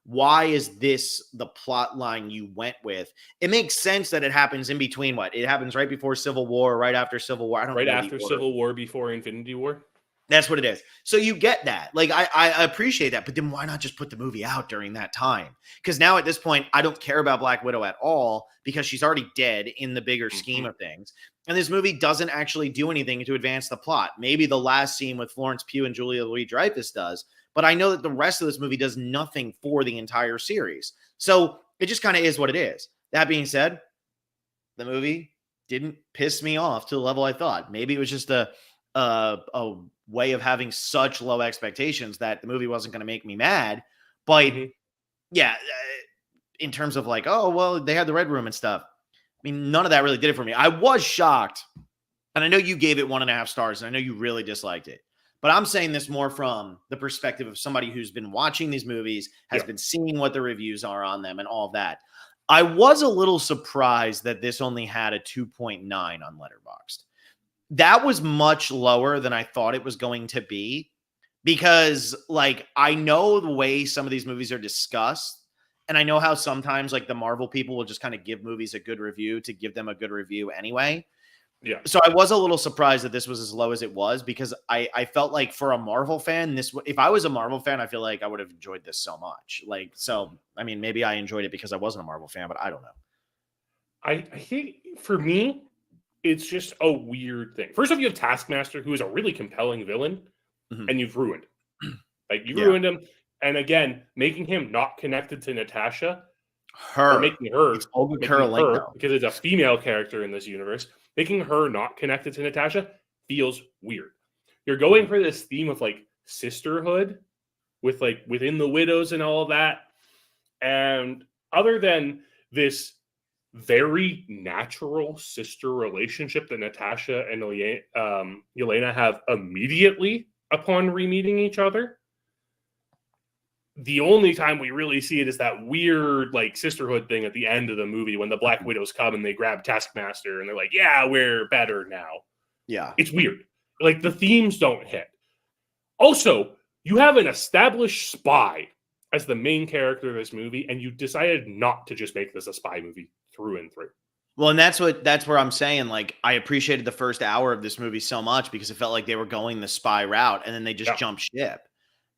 Why is this the plot line you went with? It makes sense that it happens in between it happens right before Civil War, right after Civil War. I don't know. Right after Civil War, before Infinity War. That's what it is. So you get that. I appreciate that, but then why not just put the movie out during that time? Because now at this point, I don't care about Black Widow at all, because she's already dead in the bigger scheme of things. And this movie doesn't actually do anything to advance the plot. Maybe the last scene with Florence Pugh and Julia Louis-Dreyfus does, but I know that the rest of this movie does nothing for the entire series. So it just kind of is what it is. That being said, the movie didn't piss me off to the level I thought. Maybe it was just a way of having such low expectations that the movie wasn't going to make me mad. But yeah, in terms of oh, well, they had the Red Room and stuff, I mean, none of that really did it for me. I was shocked, and I know you gave it 1.5 stars, and I know you really disliked it, but I'm saying this more from the perspective of somebody who's been watching these movies, has been seeing what the reviews are on them and all of that. I was a little surprised that this only had a 2.9 on Letterboxd. That was much lower than I thought it was going to be, because I know the way some of these movies are discussed, and I know how sometimes the Marvel people will just kind of give movies a good review to give them a good review anyway. Yeah. So I was a little surprised that this was as low as it was, because I felt for a Marvel fan, if I was a Marvel fan, I feel I would have enjoyed this so much. So, I mean, maybe I enjoyed it because I wasn't a Marvel fan, but I don't know. I think for me, it's just a weird thing. First off, you have Taskmaster, who is a really compelling villain, and you've ruined him. Ruined him. And again, making him not connected to Natasha, making her, because it's a female character in this universe, making her not connected to Natasha feels weird. You're going for this theme of sisterhood with within the widows and all of that. And other than this very natural sister relationship that Natasha and Yelena have immediately upon re-meeting each other, the only time we really see it is that weird sisterhood thing at the end of the movie when the Black Widows come and they grab Taskmaster and they're yeah, we're better now. Yeah. It's weird. Like, the themes don't hit. Also, you have an established spy as the main character of this movie, and you decided not to just make this a spy movie through and through. Well, and that's where I'm saying, like, I appreciated the first hour of this movie so much because it felt like they were going the spy route, and then they just jumped ship,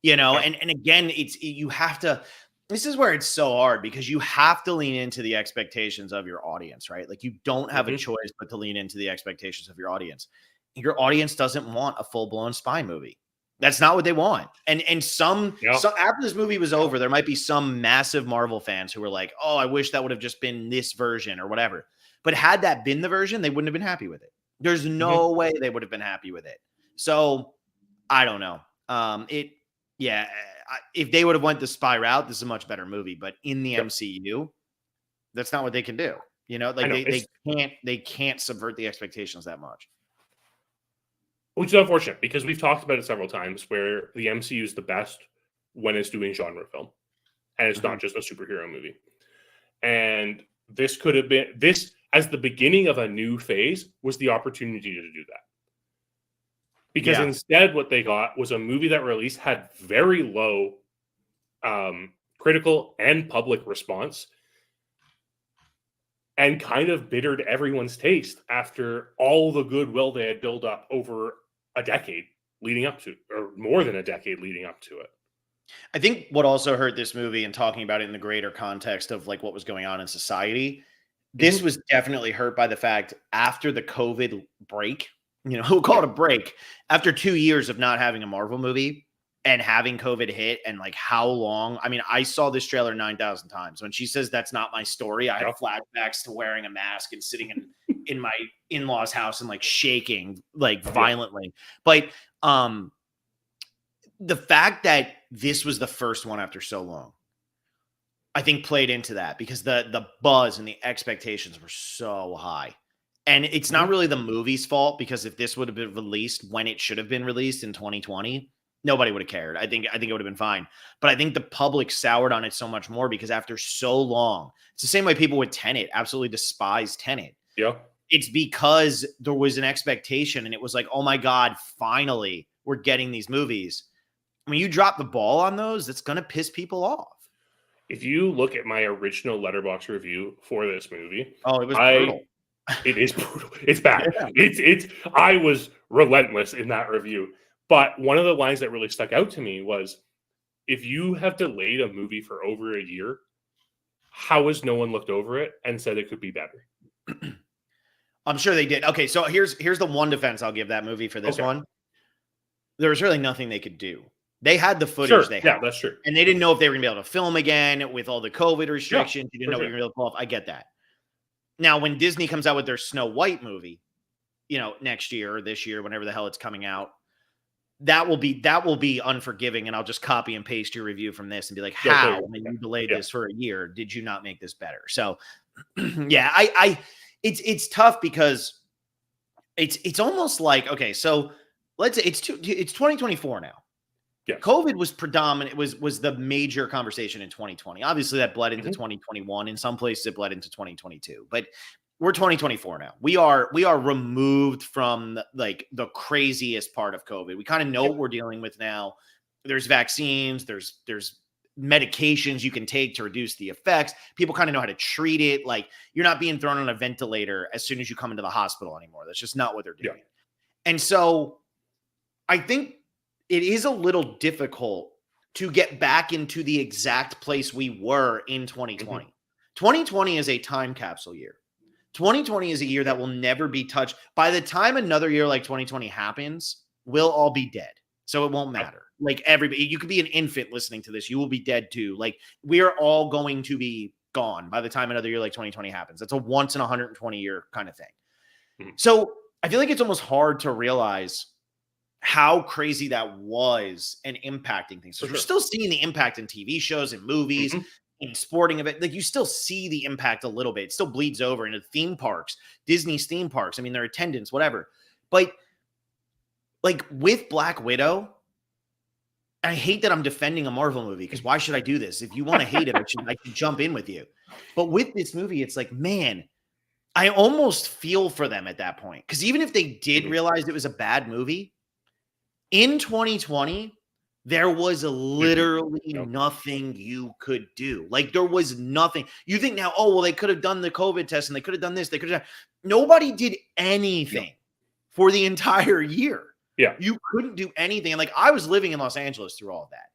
you know? Yeah. And again, you have to, this is where it's so hard because you have to lean into the expectations of your audience, right? Like, you don't have a choice but to lean into the expectations of your audience. Your audience doesn't want a full-blown spy movie. That's not what they want. And some after this movie was over, there might be some massive Marvel fans who were like, "Oh, I wish that would have just been this version or whatever." But had that been the version, they wouldn't have been happy with it. There's no way they would have been happy with it. So I don't know. If they would have went the spy route, this is a much better movie. But in the MCU, that's not what they can do. You know, like they can't subvert the expectations that much. Which is unfortunate because we've talked about it several times where the MCU is the best when it's doing genre film. And it's not just a superhero movie. And this could have been, this as the beginning of a new phase was the opportunity to do that. Because instead what they got was a movie that released had very low critical and public response and kind of bittered everyone's taste after all the goodwill they had built up over a decade leading up to, or more than a decade leading up to it. I think what also hurt this movie, and talking about it in the greater context of like what was going on in society, this was definitely hurt by the fact after the COVID break, you know, we'll call it a break, after 2 years of not having a Marvel movie and having COVID hit and like how long, I mean, I saw this trailer 9,000 times. When she says that's not my story, I have flashbacks to wearing a mask and sitting in my in-laws' house and like shaking like violently. But the fact that this was the first one after so long, I think played into that because the buzz and the expectations were so high. And it's not really the movie's fault because if this would have been released when it should have been released in 2020, nobody would have cared. I think it would have been fine. But I think the public soured on it so much more because after so long, it's the same way people with Tenet absolutely despise Tenet. Yeah. It's because there was an expectation and it was like, oh my God, finally we're getting these movies. When you drop the ball on those, it's going to piss people off. If you look at my original Letterboxd review for this movie, it was brutal. It is brutal. It's bad. It's I was relentless in that review. But one of the lines that really stuck out to me was, if you have delayed a movie for over a year, how has no one looked over it and said it could be better? I'm sure they did. Okay, so here's the one defense I'll give that movie for this one. There was really nothing they could do. They had the footage they had. Yeah, that's true. And they didn't know if they were going to be able to film again with all the COVID restrictions. You didn't know what you were going to pull off. I get that. Now, when Disney comes out with their Snow White movie, you know, next year or this year, whenever the hell it's coming out, that will be unforgiving. And I'll just copy and paste your review from this and be like, how, when you delayed this for a year, did you not make this better? So, it's tough because it's almost like, okay, so let's say it's 2024 now. Yeah. COVID was predominant, was the major conversation in 2020. Obviously, that bled into 2021. In some places, it bled into 2022. But we're 2024 now. We are removed from the craziest part of COVID. We kind of know what we're dealing with now. There's vaccines. There's medications you can take to reduce the effects. People kind of know how to treat it. Like, you're not being thrown on a ventilator as soon as you come into the hospital anymore. That's just not what they're doing. Yeah. And so I think it is a little difficult to get back into the exact place we were in 2020. 2020 is a time capsule year. 2020 is a year that will never be touched. By the time another year like 2020 happens, we'll all be dead. So it won't matter. Like, everybody, you could be an infant listening to this. You will be dead too. Like, we are all going to be gone by the time another year like 2020 happens. That's a once in 120 year kind of thing. So I feel like it's almost hard to realize how crazy that was and impacting things. So we're still seeing the impact in TV shows and movies, in sporting events. Like, you still see the impact a little bit. It still bleeds over into theme parks, Disney's theme parks. I mean, their attendance, whatever. But like with Black Widow, I hate that I'm defending a Marvel movie because why should I do this? If you want to hate it, I should jump in with you. But with this movie, it's like, man, I almost feel for them at that point. Because even if they did Mhm. realize it was a bad movie, in 2020, there was literally Yep. nothing you could do. Like, there was nothing. You think now, oh, well, they could have done the COVID test and they could have done this. They could have done. Nobody did anything for the entire year. Yeah. You couldn't do anything. And like, I was living in Los Angeles through all of that.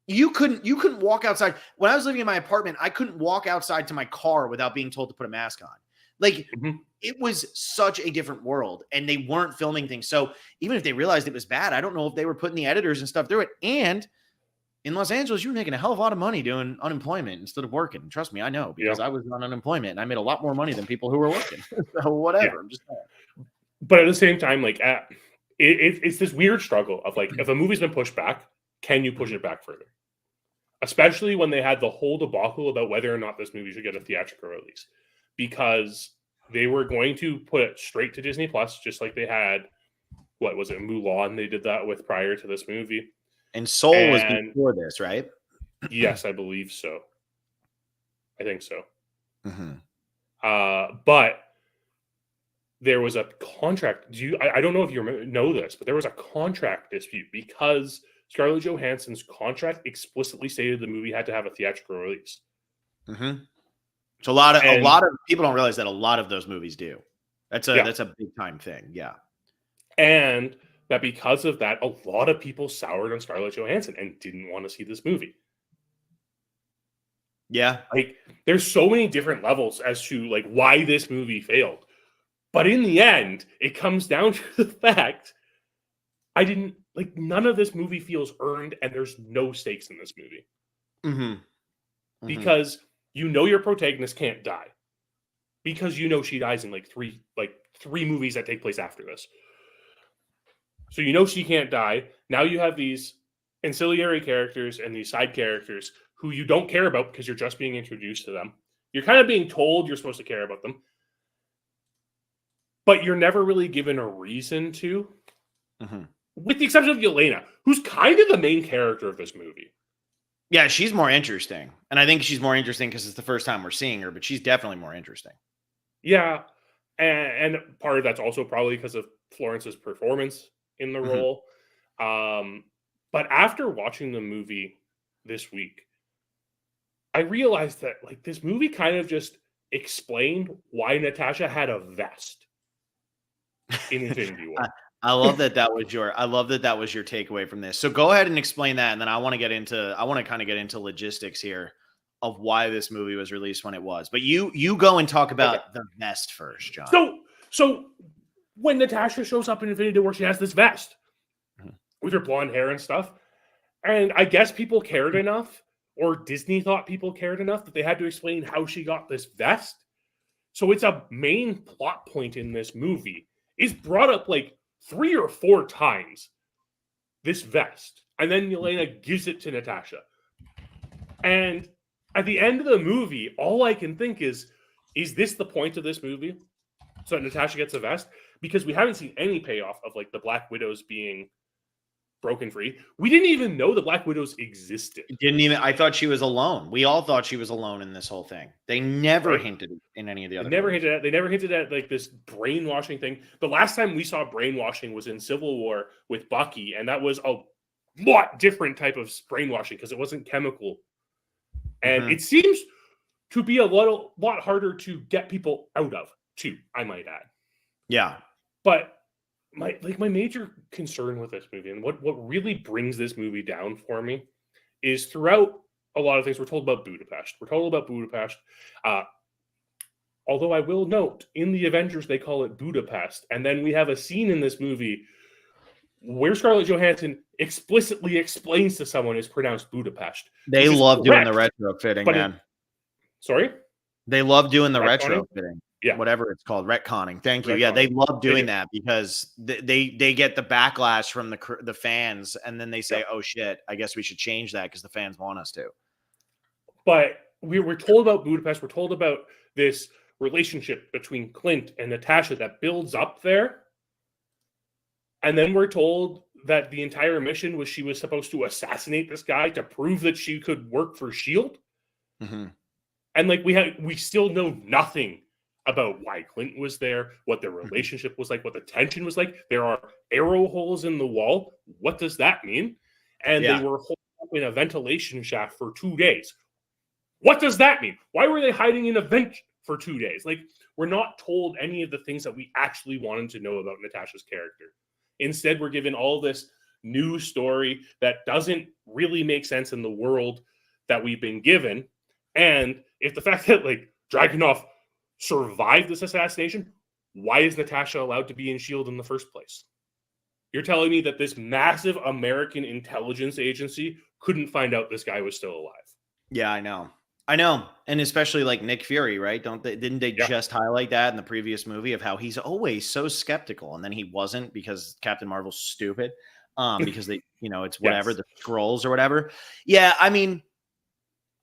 You couldn't walk outside. When I was living in my apartment, I couldn't walk outside to my car without being told to put a mask on. Like, it was such a different world, and they weren't filming things. So even if they realized it was bad, I don't know if they were putting the editors and stuff through it. And in Los Angeles, you were making a hell of a lot of money doing unemployment instead of working. Trust me, I know, because I was on unemployment and I made a lot more money than people who were working. So whatever. I'm just saying. But at the same time, like it's this weird struggle of like, if a movie's been pushed back, can you push it back further? Especially when they had the whole debacle about whether or not this movie should get a theatrical release, because they were going to put it straight to Disney Plus, just like they had, what was it, Mulan? They did that with prior to this movie. And Soul was before this, right? Yes, I believe so. I think so. But there was a contract. I don't know if you know this, but there was a contract dispute because Scarlett Johansson's contract explicitly stated the movie had to have a theatrical release. So a lot of people don't realize that a lot of those movies do. That's a big time thing. Yeah. And that because of that, a lot of people soured on Scarlett Johansson and didn't want to see this movie. Yeah. Like, there's so many different levels as to like why this movie failed. But in the end, it comes down to the fact none of this movie feels earned, and there's no stakes in this movie. Because you know your protagonist can't die. Because you know she dies in three movies that take place after this. So you know she can't die. Now you have these ancillary characters and these side characters who you don't care about because you're just being introduced to them. You're kind of being told you're supposed to care about them. But you're never really given a reason to. With the exception of Yelena, who's kind of the main character of this movie. Yeah, she's more interesting. And I think she's more interesting because it's the first time we're seeing her, but she's definitely more interesting. Yeah. And part of that's also probably because of Florence's performance in the role. But after watching the movie this week, I realized that this movie kind of just explained why Natasha had a vest in Infinity War. I love that was your takeaway from this. So go ahead and explain that, and then I want to kind of get into logistics here of why this movie was released when it was. But you go and talk about the vest first, John. So when Natasha shows up in Infinity War, she has this vest with her blonde hair and stuff. And I guess people cared enough, or Disney thought people cared enough, that they had to explain how she got this vest. So it's a main plot point in this movie. It's brought up 3 or 4 times, this vest. And then Yelena gives it to Natasha. And at the end of the movie, all I can think is this the point of this movie? So that Natasha gets a vest? Because we haven't seen any payoff of the Black Widows being broken free. We didn't even know the Black Widows existed. I thought she was alone. We all thought she was alone in this whole thing. They never hinted in any of the other. They never hinted at this brainwashing thing. The last time we saw brainwashing was in Civil War with Bucky, and that was a lot different type of brainwashing because it wasn't chemical. And it seems to be a lot harder to get people out of, too, I might add. Yeah. But my major concern with this movie, and what really brings this movie down for me, is throughout a lot of things we're told about Budapest. Although I will note, in the Avengers they call it Budapest, and then we have a scene in this movie where Scarlett Johansson explicitly explains to someone it's pronounced Budapest. They love doing the retrofitting, man. Sorry? They love doing the retrofitting. Yeah. Whatever it's called, retconning. Thank you. Yeah, they love doing that because they get the backlash from the fans, and then they say, "Oh shit, I guess we should change that because the fans want us to." But we're told about Budapest. We're told about this relationship between Clint and Natasha that builds up there, and then we're told that the entire mission was she was supposed to assassinate this guy to prove that she could work for S.H.I.E.L.D. And we still know nothing about why Clint was there, what their relationship was like, what the tension was like. There are arrow holes in the wall. What does that mean? And they were holed up in a ventilation shaft for 2 days. What does that mean? Why were they hiding in a vent for 2 days? Like, we're not told any of the things that we actually wanted to know about Natasha's character. Instead, we're given all this new story that doesn't really make sense in the world that we've been given. And if the fact that, like, Dragunov survived this assassination, why is Natasha allowed to be in S.H.I.E.L.D. in the first place? You're telling me that this massive American intelligence agency couldn't find out this guy was still alive? Yeah, I know. And especially like Nick Fury, right? Didn't they just highlight that in the previous movie of how he's always so skeptical, and then he wasn't because Captain Marvel's stupid. Because they, it's whatever, the scrolls or whatever. Yeah, I mean,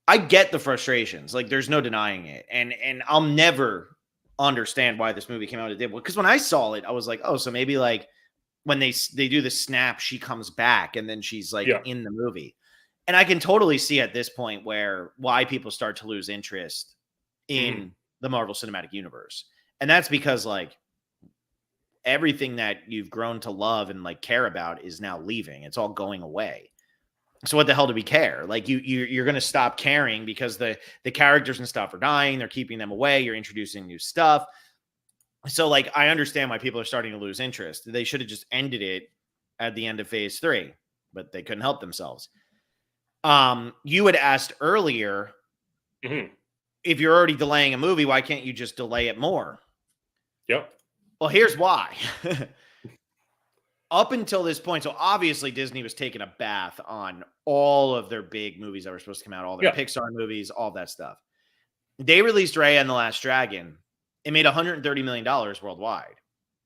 I get the frustrations. Like, there's no denying it. And I'll never understand why this movie came out as it did. Because when I saw it, I was like, oh, so maybe like when they do the snap, she comes back and then she's like in the movie. And I can totally see at this point why people start to lose interest in the Marvel Cinematic Universe. And that's because like everything that you've grown to love and like care about is now leaving. It's all going away. So what the hell do we care? Like you're going to stop caring because the characters and stuff are dying. They're keeping them away. You're introducing new stuff. So like, I understand why people are starting to lose interest. They should have just ended it at the end of phase 3, but they couldn't help themselves. You had asked earlier, if you're already delaying a movie, why can't you just delay it more? Yep. Well, here's why. Up until this point, so obviously Disney was taking a bath on all of their big movies that were supposed to come out, all their Pixar movies, all that stuff. They released Raya and the Last Dragon. It made $130 million worldwide.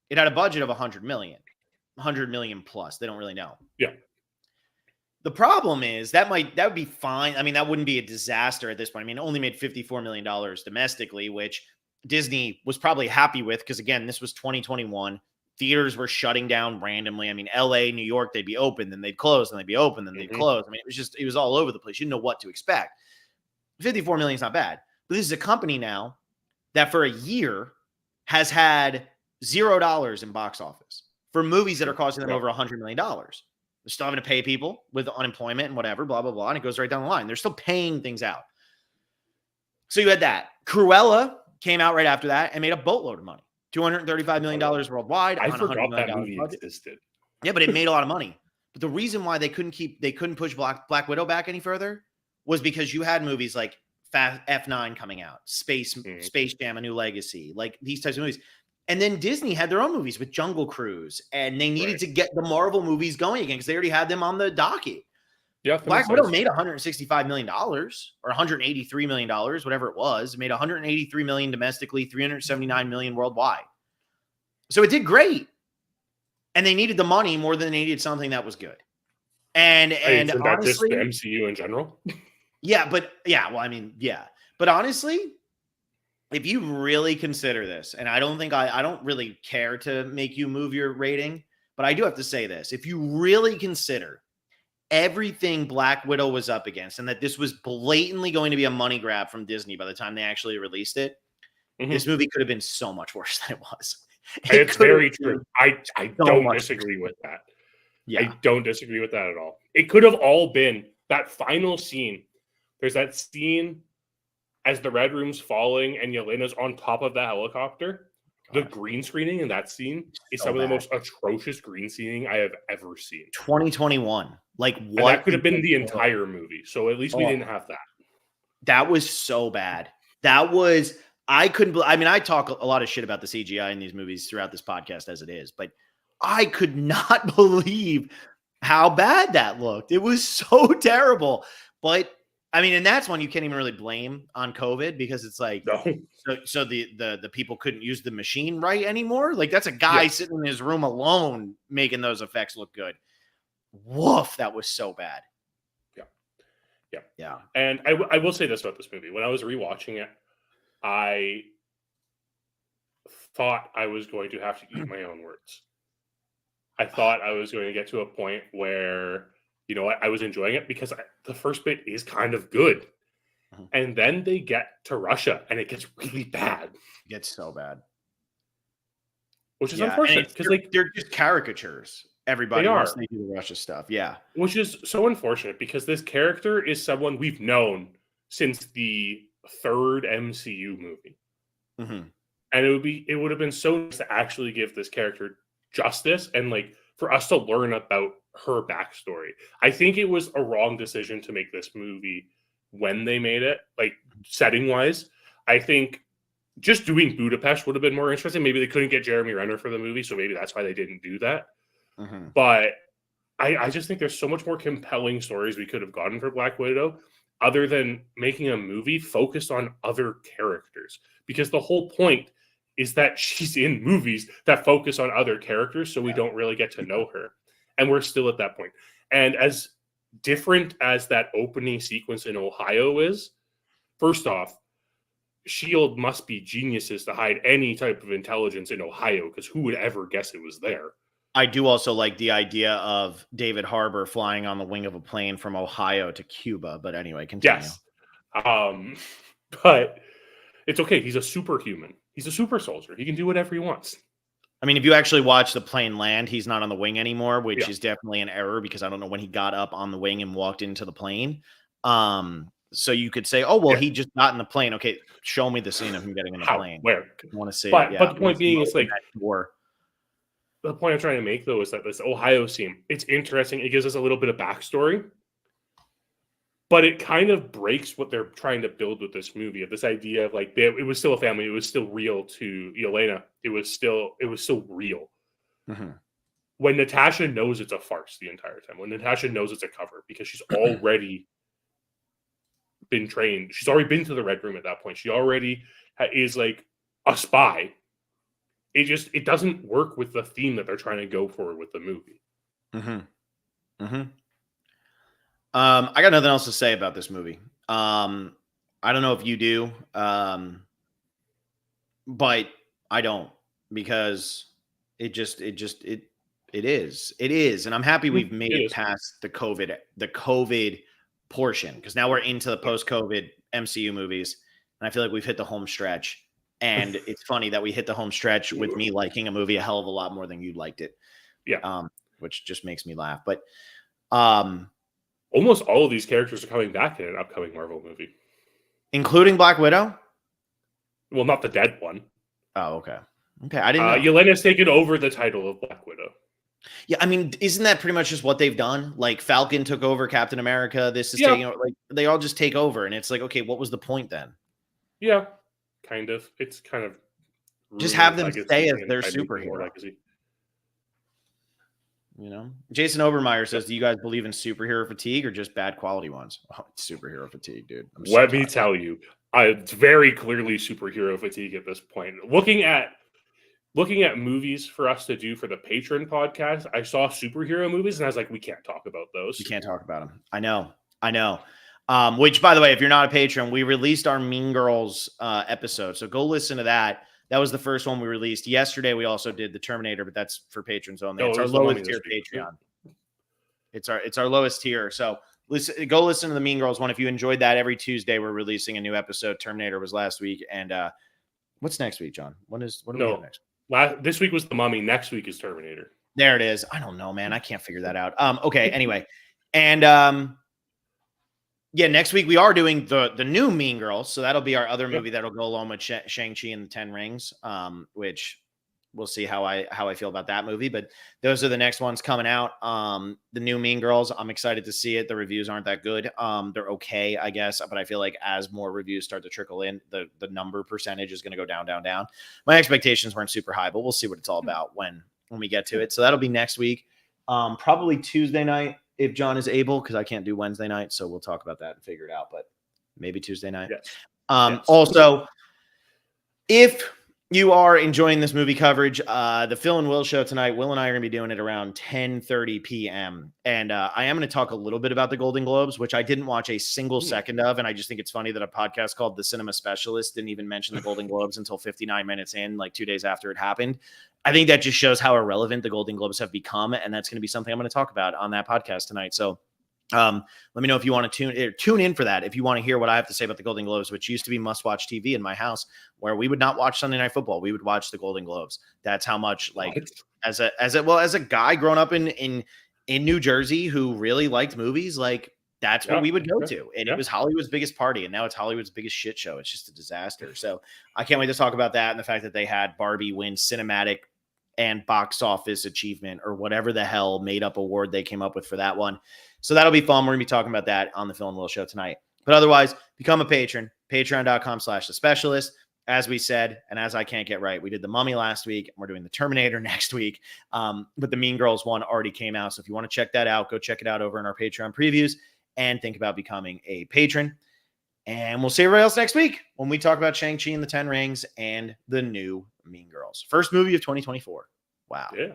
It had a budget of $100 million plus. They don't really know. Yeah. The problem is that would be fine. I mean, that wouldn't be a disaster at this point. I mean, it only made $54 million domestically, which Disney was probably happy with because, again, this was 2021. Theaters were shutting down randomly. I mean, LA, New York, they'd be open, then they'd close, then they'd be open, then they'd close. I mean, it was all over the place. You didn't know what to expect. 54 million is not bad. But this is a company now that for a year has had $0 in box office for movies that are costing them over $100 million. They're still having to pay people with unemployment and whatever, blah, blah, blah. And it goes right down the line. They're still paying things out. So you had that. Cruella came out right after that and made a boatload of money. $235 million worldwide. I on forgot $100 that million movie budget. existed. Yeah, but it made a lot of money. But the reason why they couldn't push Black Widow back any further was because you had movies like F9 coming out, Space Jam: A New Legacy, like these types of movies. And then Disney had their own movies with Jungle Cruise, and they needed to get the Marvel movies going again because they already had them on the docket. Yeah, Black Widow made $165 million or $183 million, whatever it was. It made $183 million domestically, $379 million worldwide. So it did great. And they needed the money more than they needed something that was good. And isn't that honestly, just the MCU in general? But honestly, if you really consider this, and I don't really care to make you move your rating, but I do have to say this. If you really consider everything Black Widow was up against and that this was blatantly going to be a money grab from Disney by the time they actually released it, this movie could have been so much worse than it was. It's very true. I don't disagree with that. Yeah. I don't disagree with that at all. It could have all been that final scene. There's that scene as the Red Room's falling and Yelena's on top of the helicopter. The green screening in that scene is some of the most atrocious green screening I have ever seen. 2021. Like, what? And that could have been the entire movie. So at least we didn't have that. That was so bad. I talk a lot of shit about the CGI in these movies throughout this podcast as it is, but I could not believe how bad that looked. It was so terrible. But I mean, and that's one you can't even really blame on COVID because it's like, so the people couldn't use the machine right anymore. Like, that's a guy sitting in his room alone making those effects look good. Woof, that was so bad. Yeah. And I will say this about this movie. When I was rewatching it, I thought I was going to have to eat my own words. I thought I was going to get to a point where, I was enjoying it because the first bit is kind of good. And then they get to Russia, and it gets really bad. It gets so bad. Which is unfortunate, because they're just caricatures. Everybody once they do the Russia stuff. Yeah. Which is so unfortunate, because this character is someone we've known since the third MCU movie. Mm-hmm. And it would have been so nice to actually give this character justice, and like for us to learn about her backstory. I think it was a wrong decision to make this movie when they made it, like setting wise. I think just doing Budapest would have been more interesting. Maybe they couldn't get Jeremy Renner for the movie, so maybe that's why they didn't do that. Mm-hmm. But I just think there's so much more compelling stories we could have gotten for Black Widow, other than making a movie focused on other characters. Because the whole point is that she's in movies that focus on other characters, so we don't really get to know her. And we're still at that point. And as different as that opening sequence in Ohio is, first off, S.H.I.E.L.D. must be geniuses to hide any type of intelligence in Ohio, because who would ever guess it was there? I do also like the idea of David Harbour flying on the wing of a plane from Ohio to Cuba. But anyway, continue. Yes. But it's okay. He's a superhuman. He's a super soldier. He can do whatever he wants. I mean, if you actually watch the plane land, he's not on the wing anymore, which is definitely an error, because I don't know when he got up on the wing and walked into the plane. So you could say, oh, well, he just got in the plane. Okay, show me the scene of him getting in the plane. Where? I want to see it. Yeah, but the point being is like, the point I'm trying to make, though, is that this Ohio scene, it's interesting. It gives us a little bit of backstory, but it kind of breaks what they're trying to build with this movie, of this idea of like, it was still a family. It was still real to Yelena. It was still real. Mm-hmm. When Natasha knows it's a farce the entire time, when Natasha knows it's a cover, because she's already been trained. She's already been to the Red Room at that point. She already is like a spy. It doesn't work with the theme that they're trying to go for with the movie. Mm-hmm. Mm-hmm. I got nothing else to say about this movie. I don't know if you do, but I don't, because it is. And I'm happy we've made it past the COVID portion, because now we're into the post-COVID MCU movies, and I feel like we've hit the home stretch. And it's funny that we hit the home stretch with me liking a movie a hell of a lot more than you liked it. Yeah. Which just makes me laugh. But almost all of these characters are coming back in an upcoming Marvel movie, including Black Widow. Well, not the dead one. Oh, okay. Okay, I didn't know. Yelena's taken over the title of Black Widow. Yeah, I mean, isn't that pretty much just what they've done? Like, Falcon took over Captain America. This is taking over. Like, they all just take over, and it's like, okay, what was the point then? Yeah, kind of. It's kind of just have them stay as their superhero. Legacy. You know, Jason Obermeyer says, "Do you guys believe in superhero fatigue or just bad quality ones?" Oh, it's superhero fatigue, dude. Let me tell you, it's very clearly superhero fatigue at this point. Looking at movies for us to do for the Patron podcast, I saw superhero movies and I was like, we can't talk about those. We can't talk about them. I know. Which, by the way, if you're not a patron, we released our Mean Girls episode, so go listen to that. That was the first one we released. Yesterday, we also did the Terminator, but that's for patrons only. It's our lowest tier Patreon. It's our lowest tier. So go listen to the Mean Girls one. If you enjoyed that, every Tuesday we're releasing a new episode. Terminator was last week, and what's next week, John? What do we have next? This week was The Mummy. Next week is Terminator. There it is. I don't know, man. I can't figure that out. Okay. Anyway, and yeah, next week we are doing the new Mean Girls, so that'll be our other movie that'll go along with Shang-Chi and the Ten Rings, which we'll see how I feel about that movie. But those are the next ones coming out. The new Mean Girls, I'm excited to see it. The reviews aren't that good. They're okay, I guess, but I feel like as more reviews start to trickle in, the number percentage is going to go down. My expectations weren't super high, but we'll see what it's all about when we get to it. So that'll be next week, probably Tuesday night if John is able, because I can't do Wednesday night. So we'll talk about that and figure it out. But maybe Tuesday night. Yes. Also, if you are enjoying this movie coverage, the Phil and Will show tonight, Will and I are going to be doing it around 10:30 p.m. And I am going to talk a little bit about the Golden Globes, which I didn't watch a single second of. And I just think it's funny that a podcast called The Cinema Specialist didn't even mention the Golden Globes until 59 minutes in, like 2 days after it happened. I think that just shows how irrelevant the Golden Globes have become. And that's going to be something I'm going to talk about on that podcast tonight. So Let me know if you want to tune in for that. If you want to hear what I have to say about the Golden Globes, which used to be must-watch TV in my house, where we would not watch Sunday Night Football, we would watch the Golden Globes. That's how much, like, as a guy growing up in New Jersey who really liked movies, like that's what we would go to, and it was Hollywood's biggest party, and now it's Hollywood's biggest shit show. It's just a disaster. So I can't wait to talk about that and the fact that they had Barbie win cinematic and box office achievement or whatever the hell made up award they came up with for that one. So that'll be fun. We're going to be talking about that on the Phil and Will show tonight. But otherwise, become a patron, patreon.com/thespecialist. As we said, and as I can't get right, we did the Mummy last week, and we're doing the Terminator next week. But the Mean Girls one already came out. So if you want to check that out, go check it out over in our Patreon previews and think about becoming a patron. And we'll see everybody else next week when we talk about Shang-Chi and the Ten Rings and the new Mean Girls. First movie of 2024. Wow. Yeah.